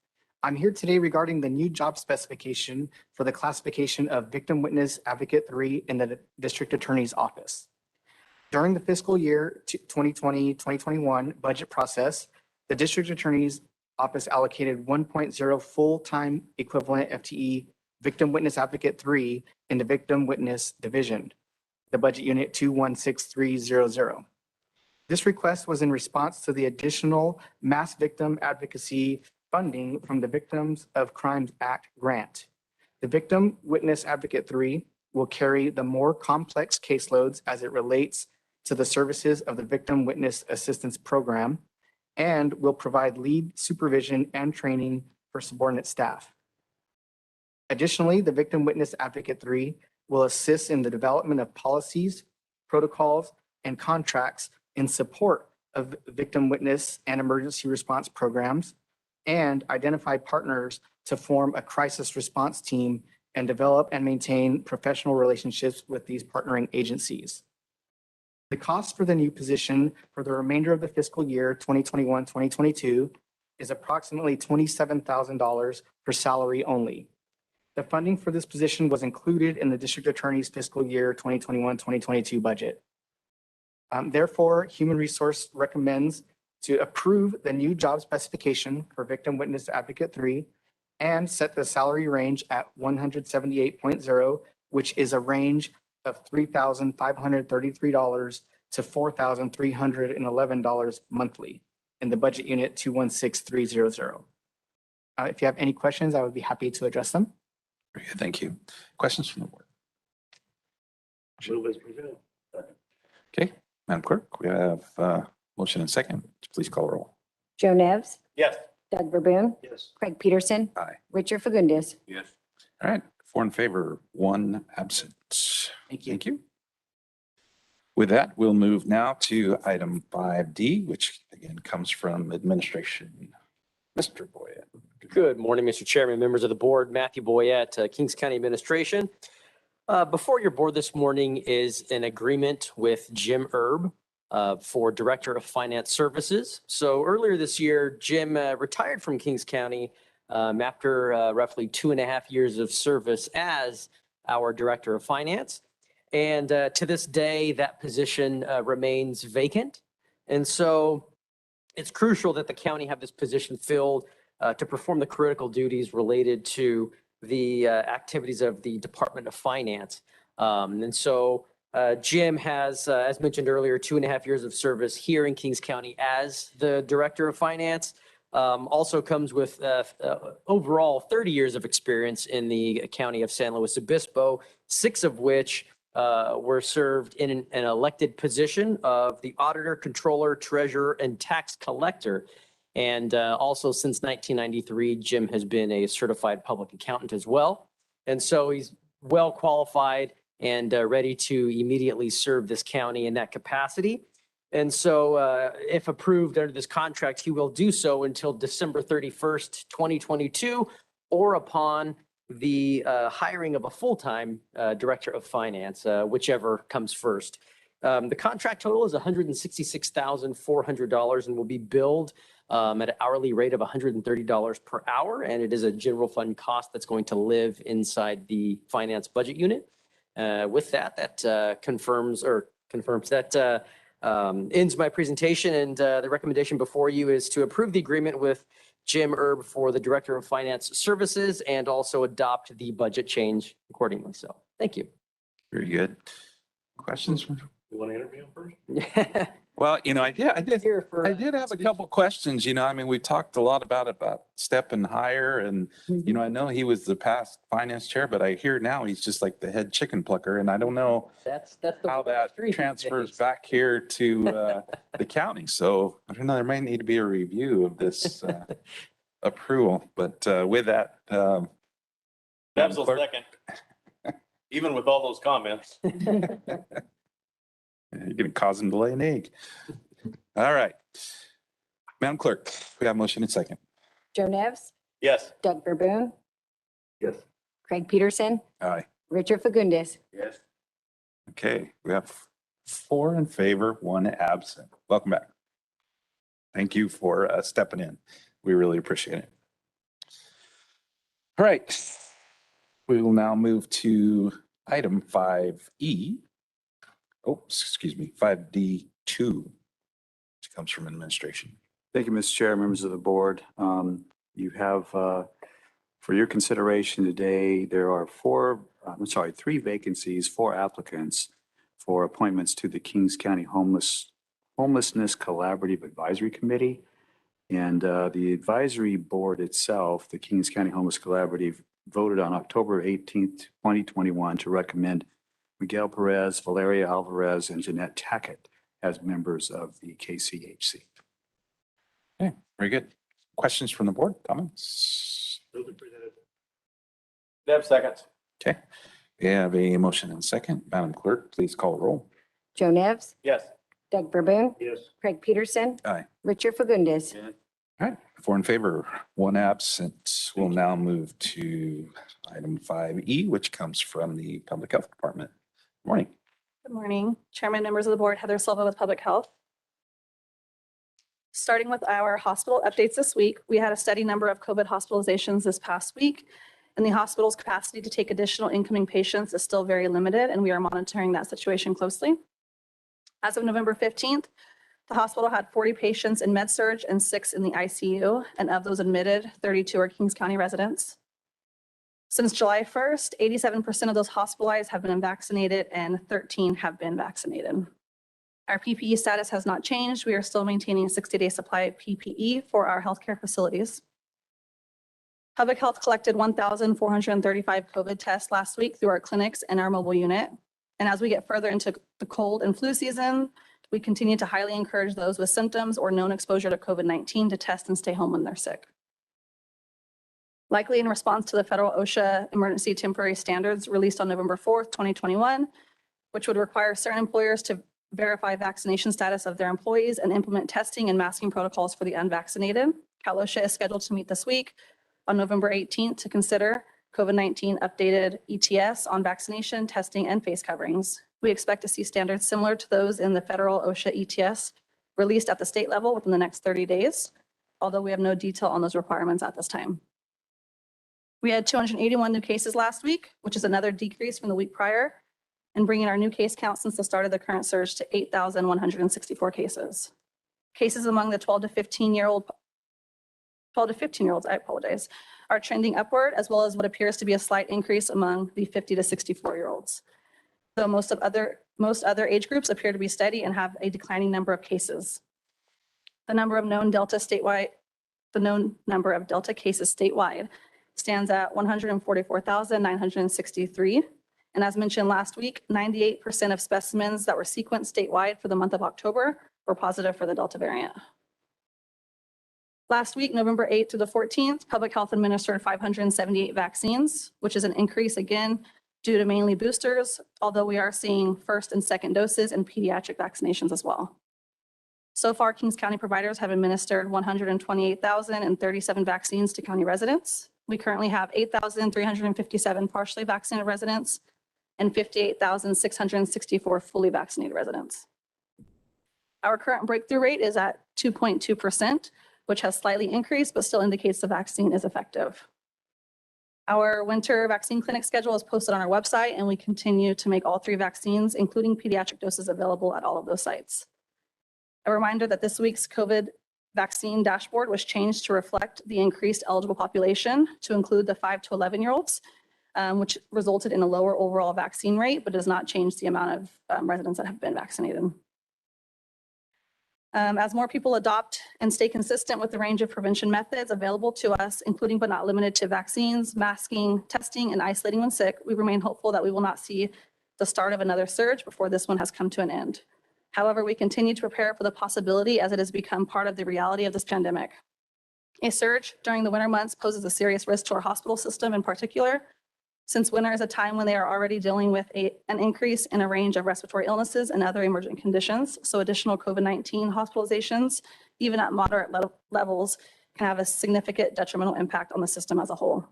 I'm here today regarding the new job specification for the classification of Victim Witness Advocate 3 in the District Attorney's Office. During the fiscal year 2020-2021 budget process, the District Attorney's Office allocated 1.0 full-time equivalent FTE Victim Witness Advocate 3 in the Victim Witness Division, the budget unit 216300. This request was in response to the additional mass victim advocacy funding from the Victims of Crimes Act grant. The Victim Witness Advocate 3 will carry the more complex caseloads as it relates to the services of the Victim Witness Assistance Program and will provide lead supervision and training for subordinate staff. Additionally, the Victim Witness Advocate 3 will assist in the development of policies, protocols, and contracts in support of victim witness and emergency response programs, and identify partners to form a crisis response team and develop and maintain professional relationships with these partnering agencies. The cost for the new position for the remainder of the fiscal year 2021-2022 is approximately $27,000 for salary only. The funding for this position was included in the District Attorney's fiscal year 2021-2022 budget. Therefore, Human Resource recommends to approve the new job specification for Victim Witness Advocate 3 and set the salary range at 178.0, which is a range of $3,533 to $4,311 monthly in the budget unit 216300. If you have any questions, I would be happy to address them. Very good, thank you. Questions from the board? Move as presented. Okay, Madam Clerk, we have motion and second. Please call the roll. Joe Nevs, Yes. Doug Verboon, Yes. Craig Peterson, Aye. Richard Fagundes. Yes. All right, 4 in favor, 1 absent. Thank you. Thank you. With that, we'll move now to item 5D, which again comes from administration. Mr. Boyett. Good morning, Mr. Chairman, members of the board. Matthew Boyett, Kings County Administration. Before your board this morning is an agreement with Jim Erb for Director of Finance Services. So earlier this year, Jim retired from Kings County after roughly 2.5 years of service as our Director of Finance. And to this day, that position remains vacant. And so it's crucial that the county have this position filled to perform the critical duties related to the activities of the Department of Finance. And so Jim has, as mentioned earlier, 2.5 years of service here in Kings County as the Director of Finance. Also comes with overall 30 years of experience in the county of San Luis Obispo, 6 of which were served in an elected position of the auditor, controller, treasurer, and tax collector. And also since 1993, Jim has been a certified public accountant as well. And so he's well qualified and ready to immediately serve this county in that capacity. And so if approved under this contract, he will do so until December 31st, 2022, or upon the hiring of a full-time Director of Finance, whichever comes first. The contract total is $166,400 and will be billed at an hourly rate of $130 per hour. And it is a general fund cost that's going to live inside the finance budget unit. With that, ends my presentation, and the recommendation before you is to approve the agreement with Jim Erb for the Director of Finance Services and also adopt the budget change accordingly. So thank you. Very good. Questions? You want to interview him first? Well, I did have a couple questions, I mean, we talked a lot about stepping higher and, I know he was the past finance chair, but I hear now he's just like the head chicken plucker and I don't know That's how that transfers back here to the county. So I don't know, there might need to be a review of this approval, but with that. That's a Clerk. second. Even with all those comments. You're going to cause him to lay an egg. All right. Madam Clerk, we have motion and second. Joe Nevs, Yes. Doug Verboon, Yes. Craig Peterson, Aye. Richard Fagundes. Yes. Okay, we have 4 in favor, 1 absent. Welcome back. Thank you for stepping in. We really appreciate it. All right. We will now move to item 5E. Oh, excuse me, 5D2, which comes from administration. Thank you, Mr. Chair, members of the board. You have, for your consideration today, there are 3 vacancies, 4 applicants for appointments to the Kings County Homelessness Collaborative Advisory Committee. And the advisory board itself, the Kings County Homeless Collaborative, voted on October 18th, 2021 to recommend Miguel Perez, Valeria Alvarez, and Jeanette Tackett as members of the KCHC. Okay, very good. Questions from the board, comments? Deb seconds. Okay, we have a motion and second. Madam Clerk, please call roll. Joe Nevs, Yes. Doug Verboon, Yes. Craig Peterson, Aye. Richard Fagundes. All right, 4 in favor, 1 absent. We'll now move to item 5E, which comes from the Public Health Department. Morning. Good morning, Chairman, members of the board, Heather Silva with Public Health. Starting with our hospital updates this week, we had a steady number of COVID hospitalizations this past week, and the hospital's capacity to take additional incoming patients is still very limited, and we are monitoring that situation closely. As of November 15th, the hospital had 40 patients in med-surg and 6 in the ICU, and of those admitted, 32 are Kings County residents. Since July 1st, 87% of those hospitalized have been vaccinated and 13 have been vaccinated. Our PPE status has not changed. We are still maintaining a 60-day supply of PPE for our healthcare facilities. Public Health collected 1,435 COVID tests last week through our clinics and our mobile unit. And as we get further into the cold and flu season, we continue to highly encourage those with symptoms or known exposure to COVID-19 to test and stay home when they're sick. Likely in response to the federal OSHA emergency temporary standards released on November 4th, 2021, which would require certain employers to verify vaccination status of their employees and implement testing and masking protocols for the unvaccinated. Cal OSHA is scheduled to meet this week on November 18th to consider COVID-19 updated ETS on vaccination, testing, and face coverings. We expect to see standards similar to those in the federal OSHA ETS released at the state level within the next 30 days, although we have no detail on those requirements at this time. We had 281 new cases last week, which is another decrease from the week prior, and bringing our new case count since the start of the current surge to 8,164 cases. Cases among the 12 to 15-year-olds, I apologize, are trending upward, as well as what appears to be a slight increase among the 50 to 64-year-olds. Though most other age groups appear to be steady and have a declining number of cases. The number of known Delta number of Delta cases statewide stands at 144,963. And as mentioned last week, 98% of specimens that were sequenced statewide for the month of October were positive for the Delta variant. Last week, November 8th through the 14th, Public Health administered 578 vaccines, which is an increase again due to mainly boosters, although we are seeing first and second doses and pediatric vaccinations as well. So far, Kings County providers have administered 128,037 vaccines to county residents. We currently have 8,357 partially vaccinated residents and 58,664 fully vaccinated residents. Our current breakthrough rate is at 2.2%, which has slightly increased, but still indicates the vaccine is effective. Our winter vaccine clinic schedule is posted on our website, and we continue to make all 3 vaccines, including pediatric doses, available at all of those sites. A reminder that this week's COVID vaccine dashboard was changed to reflect the increased eligible population to include the 5 to 11-year-olds, which resulted in a lower overall vaccine rate, but does not change the amount of residents that have been vaccinated. As more people adopt and stay consistent with the range of prevention methods available to us, including but not limited to vaccines, masking, testing, and isolating when sick, we remain hopeful that we will not see the start of another surge before this one has come to an end. However, we continue to prepare for the possibility as it has become part of the reality of this pandemic. A surge during the winter months poses a serious risk to our hospital system in particular, since winter is a time when they are already dealing with an increase in a range of respiratory illnesses and other emergent conditions. So additional COVID-19 hospitalizations, even at moderate levels, can have a significant detrimental impact on the system as a whole.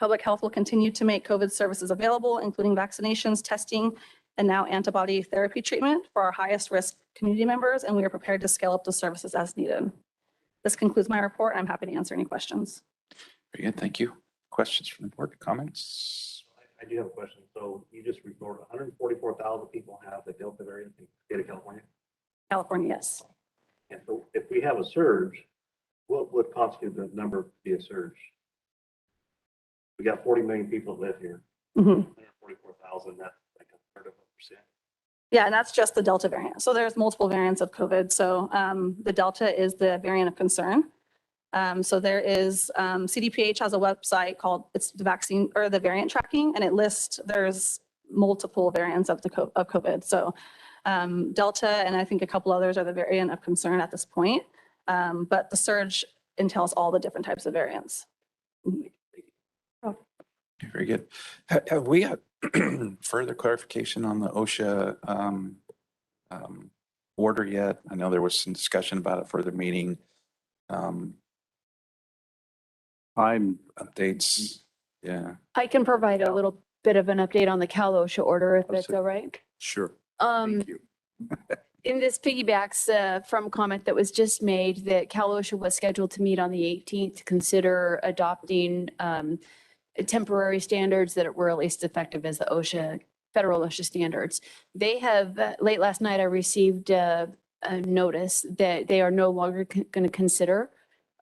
Public health will continue to make COVID services available, including vaccinations, testing, and now antibody therapy treatment for our highest risk community members, and we are prepared to scale up those services as needed. This concludes my report. I'm happy to answer any questions. Very good. Thank you. Questions from the board? Comments? I do have a question. So you just reported 144,000 people have the Delta variant in the state of California. California, yes. And so if we have a surge, what would constitute the number to be a surge? We got 40 million people that live here. 144,000, that's like a third of a percent. Yeah, and that's just the Delta variant. So there's multiple variants of COVID. So the Delta is the variant of concern. So there is, CDPH has a website called, it's the vaccine or the variant tracking, and it lists, there's multiple variants of COVID. So Delta and I think a couple others are the variant of concern at this point. But the surge entails all the different types of variants. Very good. Have we got further clarification on the OSHA order yet? I know there was some discussion about it further meeting. Updates. Yeah. I can provide a little bit of an update on the Cal OSHA order, if that's all right. Sure. Thank you. And this piggybacks from a comment that was just made that Cal OSHA was scheduled to meet on the 18th to consider adopting temporary standards that were at least effective as the OSHA, federal OSHA standards. They have, late last night, I received a notice that they are no longer going to consider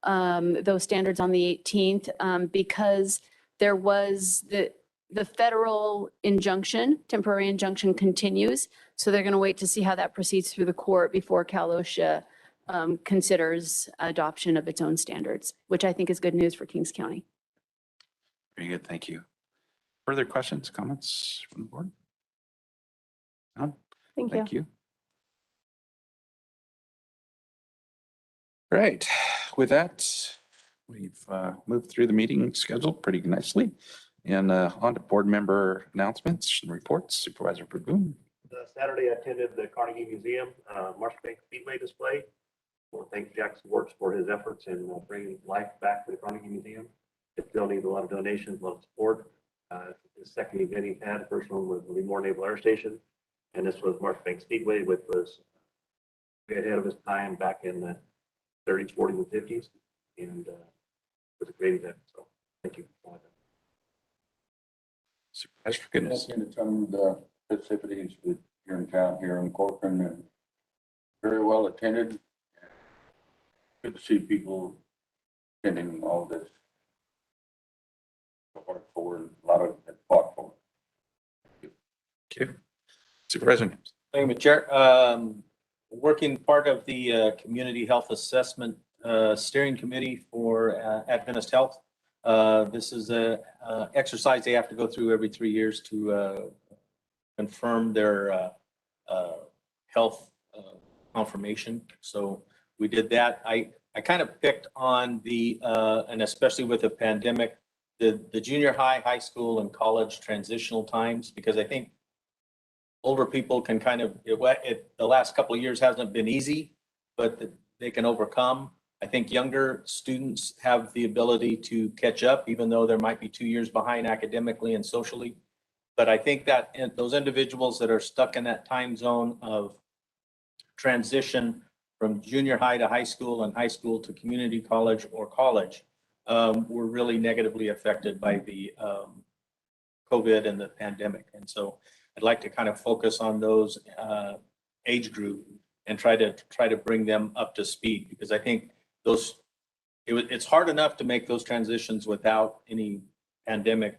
those standards on the 18th because there was the federal injunction, temporary injunction continues. So they're going to wait to see how that proceeds through the court before Cal OSHA considers adoption of its own standards, which I think is good news for Kings County. Very good. Thank you. Further questions, comments from the board? None? Thank you. Right. With that, we've moved through the meeting schedule pretty nicely. And on to board member announcements and reports. Supervisor Burgoon. Saturday, I attended the Carnegie Museum Marchbank Speedway display. I want to thank Jackson Works for his efforts in bringing life back to the Carnegie Museum. It still needs a lot of donations, a lot of support. The second event he had, the first one was the Lamore Naval Air Station. And this was Marchbank Speedway, which was way ahead of his time back in the 30s, 40s, and 50s. And it was a great event. So thank you. Supervisor, for goodness. Going to come the festivities here in town, here in Corcoran, and very well attended. Good to see people attending all this. For a lot of it fought for. Thank you. Supervisor. Thank you, Chair. Working part of the Community Health Assessment Steering Committee for Adventist Health. This is a exercise they have to go through every 3 years to confirm their health confirmation. So we did that. I kind of picked on the, and especially with the pandemic, the junior high, high school, and college transitional times, because I think older people can kind of, the last couple of years hasn't been easy, but they can overcome. I think younger students have the ability to catch up, even though there might be 2 years behind academically and socially. But I think that those individuals that are stuck in that time zone of transition from junior high to high school and high school to community college or college were really negatively affected by the COVID and the pandemic. And so I'd like to kind of focus on those age group and try to bring them up to speed, because I think it's hard enough to make those transitions without any pandemic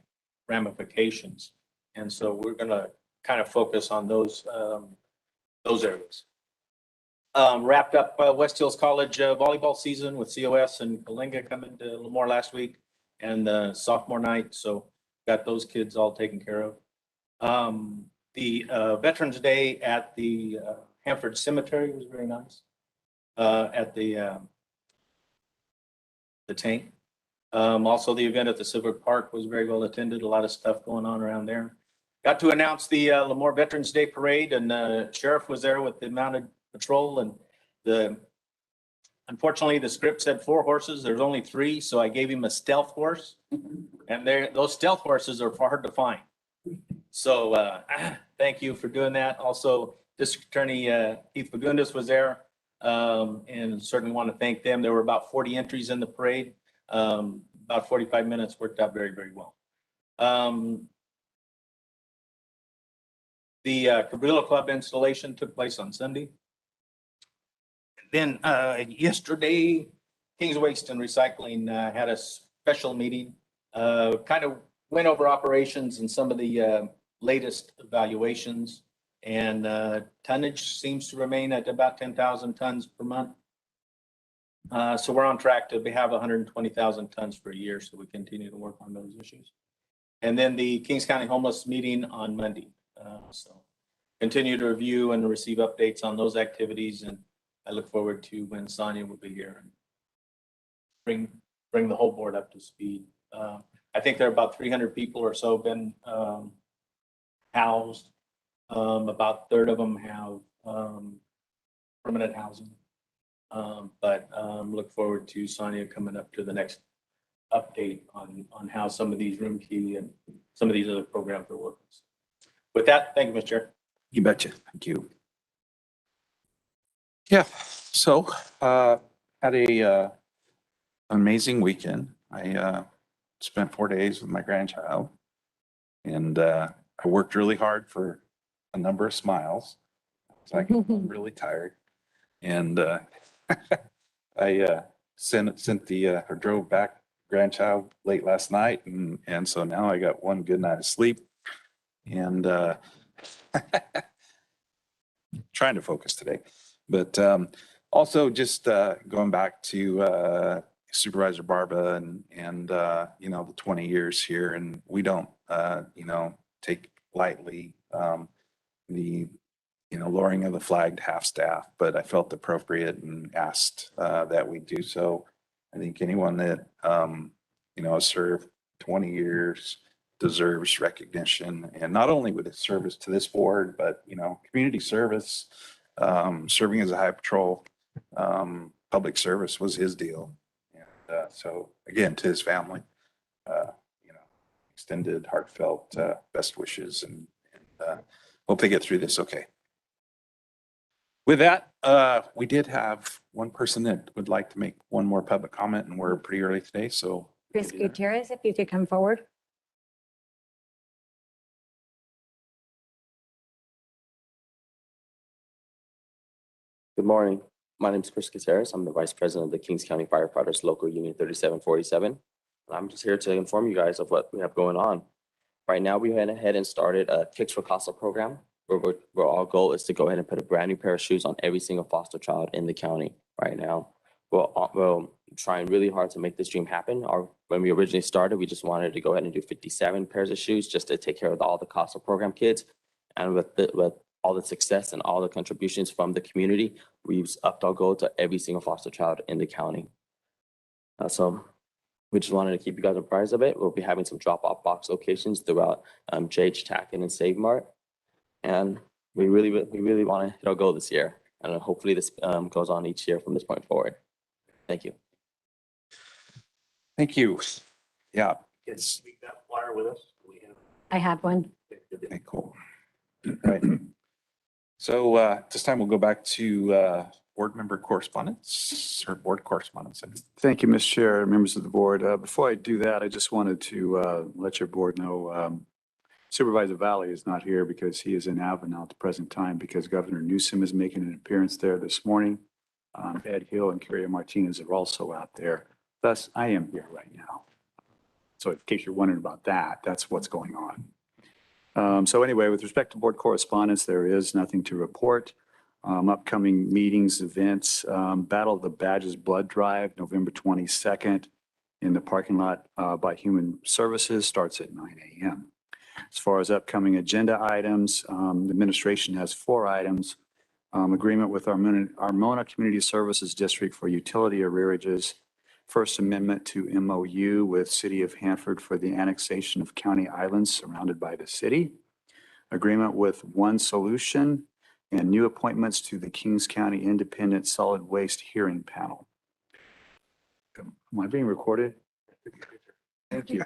ramifications. And so we're going to kind of focus on those areas. Wrapped up West Hills College volleyball season with COS and Kalinga coming to Lamore last week, and sophomore night. So got those kids all taken care of. The Veterans Day at the Hanford Cemetery was very nice. At the tank. Also, the event at the Civic Park was very well attended. A lot of stuff going on around there. Got to announce the Lamore Veterans Day Parade, and Sheriff was there with the mounted patrol. And unfortunately, the script said 4 horses. There's only 3, so I gave him a stealth horse. And those stealth horses are hard to find. So thank you for doing that. Also, District Attorney Keith Fagundes was there, and certainly want to thank them. There were about 40 entries in the parade. About 45 minutes, worked out very, very well. The Cabrillo Club installation took place on Sunday. Then yesterday, Kings Waste and Recycling had a special meeting, kind of went over operations and some of the latest evaluations, and tonnage seems to remain at about 10,000 tons per month. So we're on track to have 120,000 tons per year, so we continue to work on those issues. And then the Kings County Homeless meeting on Monday. So continue to review and receive updates on those activities, and I look forward to when Sonia will be here and bring the whole board up to speed. I think there are about 300 people or so been housed. About a third of them have permanent housing. But look forward to Sonia coming up to the next update on how some of these room key and some of these other programs are working. With that, thank you, Mr. Chair. You betcha. Thank you. Yeah, so had a amazing weekend. I spent 4 days with my grandchild, and I worked really hard for a number of smiles. It's like I'm really tired, and I drove back grandchild late last night, and so now I got one good night of sleep, and trying to focus today. But also just going back to Supervisor Barba and the 20 years here, and we don't take lightly the lowering of the flag to half staff, but I felt appropriate and asked that we do so. I think anyone that has served 20 years deserves recognition, and not only with its service to this board, but community service. Serving as a high patrol, public service was his deal. And so again, to his family, extended heartfelt best wishes, and hope they get through this okay. With that, we did have one person that would like to make one more public comment, and we're pretty early today, so. Chris Gutierrez, if you could come forward. Good morning. My name is Chris Gutierrez. I'm the Vice President of the Kings County Firefighters Local Union 3747. I'm just here to inform you guys of what we have going on. Right now, we went ahead and started a Kicks for CASA program, where our goal is to go ahead and put a brand new pair of shoes on every single foster child in the county right now. We're trying really hard to make this dream happen. When we originally started, we just wanted to go ahead and do 57 pairs of shoes just to take care of all the CASA program kids. And with all the success and all the contributions from the community, we've upped our goal to every single foster child in the county. So we just wanted to keep you guys apprised of it. We'll be having some drop-off box locations throughout JH, Tacken, and Save Mart. And we really want to hit our goal this year. And hopefully this goes on each year from this point forward. Thank you. Thank you. Yeah. Yes. We got a flyer with us. I have one. Okay, cool. Right. So this time we'll go back to board member correspondence or board correspondence. Thank you, Mr. Chair, members of the board. Before I do that, I just wanted to let your board know Supervisor Valley is not here because he is in Avenel at the present time because Governor Newsom is making an appearance there this morning. Ed Hill and Carrie Martinez are also out there. Thus, I am here right now. So in case you're wondering about that, that's what's going on. So anyway, with respect to board correspondence, there is nothing to report. Upcoming meetings, events, Battle of the Badges Blood Drive, November 22nd in the parking lot by Human Services, starts at 9 a.m. As far as upcoming agenda items, the administration has 4 items. Agreement with Armona Community Services District for utility arrearages. First Amendment to MOU with City of Hanford for the annexation of county islands surrounded by the city. Agreement with One Solution and new appointments to the Kings County Independent Solid Waste Hearing Panel. Am I being recorded? Thank you.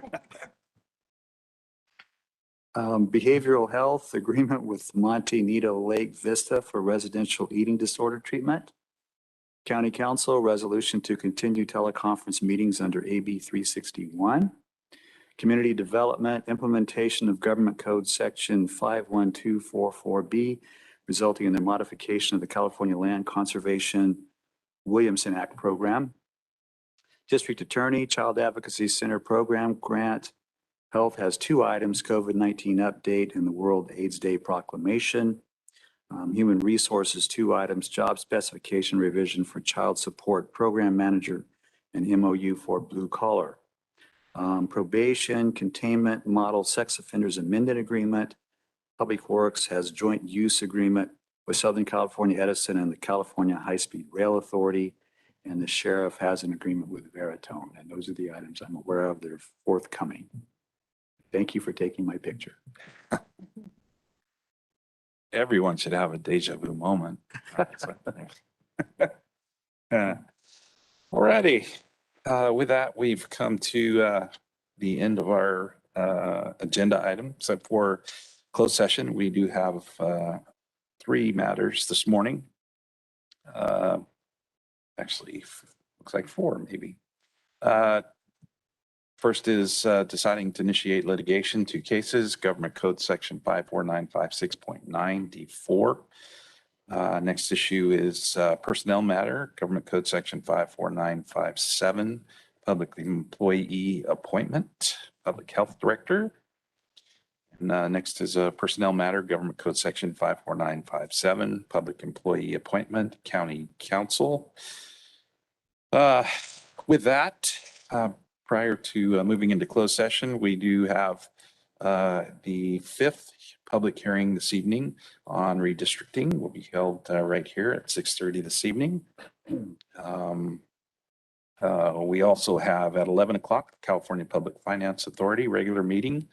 Behavioral health agreement with Monte Nido Lake Vista for residential eating disorder treatment. County Council resolution to continue teleconference meetings under AB 361. Community development implementation of Government Code Section 51244B, resulting in the modification of the California Land Conservation Williamson Act program. District Attorney Child Advocacy Center program grant. Health has 2 items, COVID-19 update and the World AIDS Day proclamation. Human Resources, 2 items, job specification revision for child support program manager and MOU for blue collar. Probation, containment, model sex offenders amended agreement. Public Works has joint use agreement with Southern California Edison and the California High-Speed Rail Authority. And the sheriff has an agreement with Veritone. And those are the items I'm aware of that are forthcoming. Thank you for taking my picture. Everyone should have a deja vu moment. Alrighty. With that, we've come to the end of our agenda item. So for closed session, we do have 3 matters this morning. Actually, looks like 4 maybe. First is deciding to initiate litigation, 2 cases, Government Code Section 54956.9 D4. Next issue is personnel matter, Government Code Section 54957, Public Employee Appointment, Public Health Director. And next is a personnel matter, Government Code Section 54957, Public Employee Appointment, County Council. With that, prior to moving into closed session, we do have the 5th public hearing this evening on redistricting will be held right here at 6:30 this evening. We also have at 11 o'clock, California Public Finance Authority regular meeting.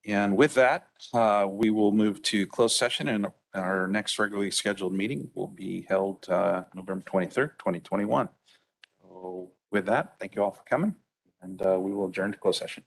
And with that, we will move to closed session, and our next regularly scheduled meeting will be held November 23rd, 2021. So with that, thank you all for coming, and we will adjourn to closed session.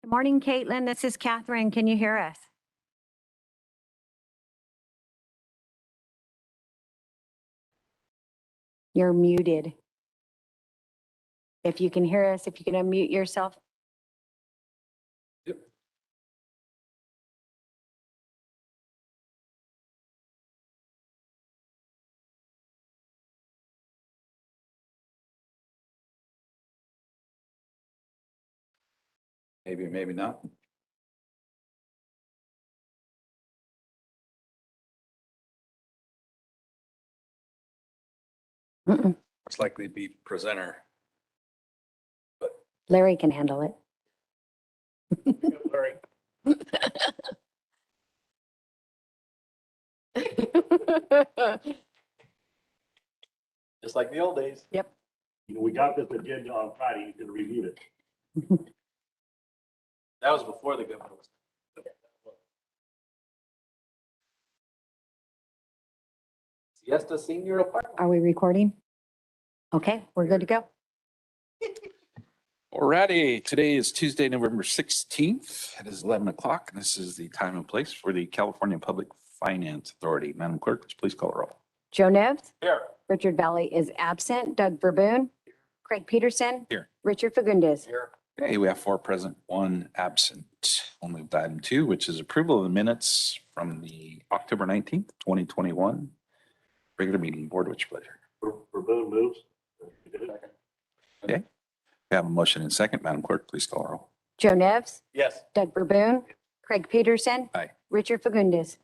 Good morning, Caitlin. This is Catherine. Can you hear us? You're muted. If you can hear us, if you can unmute yourself. Maybe, maybe not. Most likely be presenter. Larry can handle it. Larry. Just like the old days. Yep. You know, we got this agenda on Friday, you can review it. That was before the governor was. Siesta Senior Apartment. Are we recording? Okay, we're good to go. Alrighty, today is Tuesday, November 16th. It is 11 o'clock, and this is the time and place for the California Public Finance Authority. Madam Clerk, would you please call the roll? Joe Nevs. Here. Richard Valley is absent. Doug Verboon. Craig Peterson. Here. Richard Fagundes. Here. Okay, we have 4 present, 1 absent. We'll move to item 2, which is approval of the minutes from the October 19th, 2021 regular meeting. Board, which pleasure. Verboen moves. Okay, we have a motion and second. Madam Clerk, please call the roll. Joe Nevs. Yes. Doug Verboon. Craig Peterson. Aye. Richard Fagundes.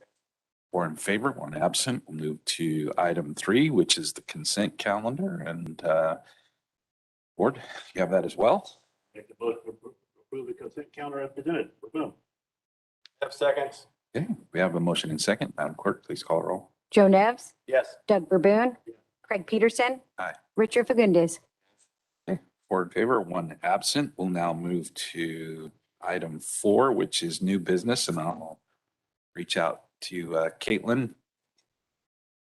4 in favor, 1 absent. We'll move to item 3, which is the consent calendar. And Board, you have that as well? Make the motion to approve the consent calendar as presented. Verboen. Have seconds. Okay, we have a motion and second. Madam Clerk, please call the roll. Joe Nevs. Yes. Doug Verboon. Craig Peterson. Aye. Richard Fagundes. 4 in favor, 1 absent. We'll now move to item 4, which is new business, and I'll reach out to Caitlin.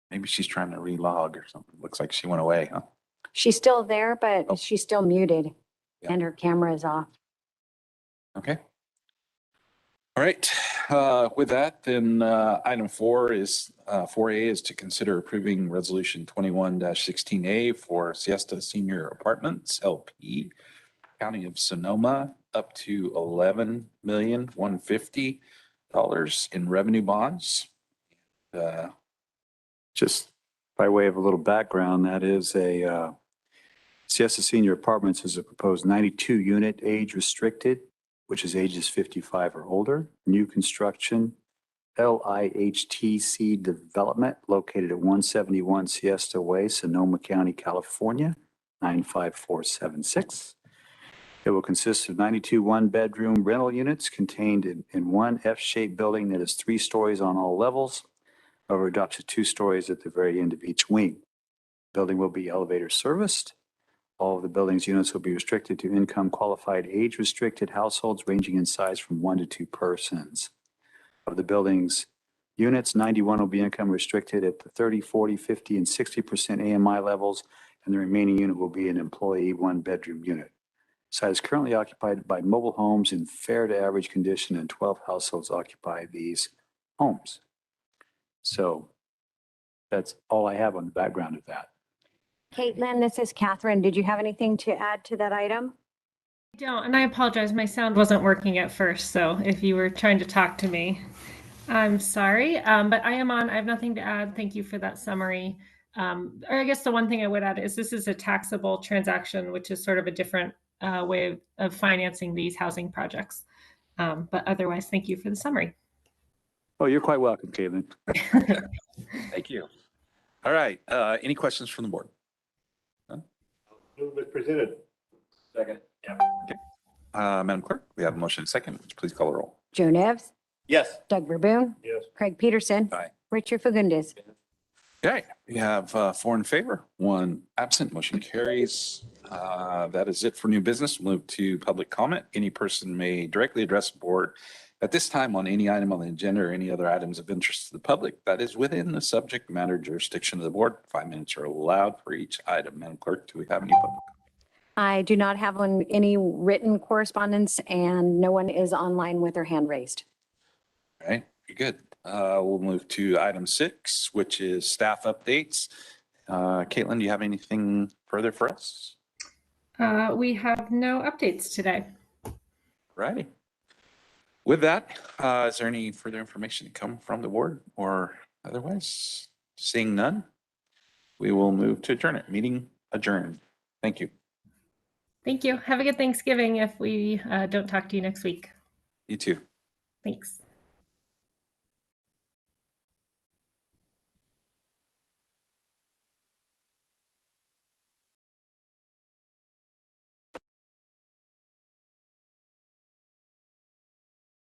Maybe she's trying to relog or something. Looks like she went away, huh? She's still there, but Oh. she's still muted and her camera is off. Okay. All right, with that, then item 4 is 4A is to consider approving resolution 21-16A for Siesta Senior Apartments LP, County of Sonoma, up to $11,150,000 in revenue bonds. Just by way of a little background, that is a Siesta Senior Apartments is a proposed 92-unit age restricted, which is ages 55 or older, new construction, LIHTC development located at 171 Siesta Way, Sonoma County, California, 95476. It will consist of 92 one-bedroom rental units contained in one F-shaped building that is 3 stories on all levels, over up to 2 stories at the very end of each wing. Building will be elevator serviced. All of the building's units will be restricted to income qualified age restricted households ranging in size from 1 to 2 persons. Of the building's units, 91 will be income restricted at the 30, 40, 50, and 60% AMI levels, and the remaining unit will be an employee 1-bedroom unit. Site is currently occupied by mobile homes in fair to average condition, and 12 households occupy these homes. So that's all I have on the background of that. Caitlin, this is Catherine. Did you have anything to add to that item? I don't, and I apologize. My sound wasn't working at first, so if you were trying to talk to me, I'm sorry. But I am on. I have nothing to add. Thank you for that summary. Or I guess the one thing I would add is this is a taxable transaction, which is sort of a different way of financing these housing projects. But otherwise, thank you for the summary. Oh, you're quite welcome, Caitlin. Thank you. All right, any questions from the board? Move it presented. Second. Yeah. Madam Clerk, we have a motion and second. Would you please call the roll? Joe Nevs. Yes. Doug Verboon. Yes. Craig Peterson. Aye. Richard Fagundes. Okay, we have 4 in favor, 1 absent. Motion carries. That is it for new business. Move to public comment. Any person may directly address the board at this time on any item on the agenda or any other items of interest to the public that is within the subject matter jurisdiction of the board. 5 minutes are allowed for each item. Madam Clerk, do we have any public? I do not have any written correspondence, and no one is online with their hand raised. All right, you're good. We'll move to item 6, which is staff updates. Caitlin, do you have anything further for us? We have no updates today. Righty. With that, is there any further information to come from the board or otherwise? Seeing none, we will move to adjourn it. Meeting adjourned. Thank you. Thank you. Have a good Thanksgiving if we don't talk to you next week. You too. Thanks.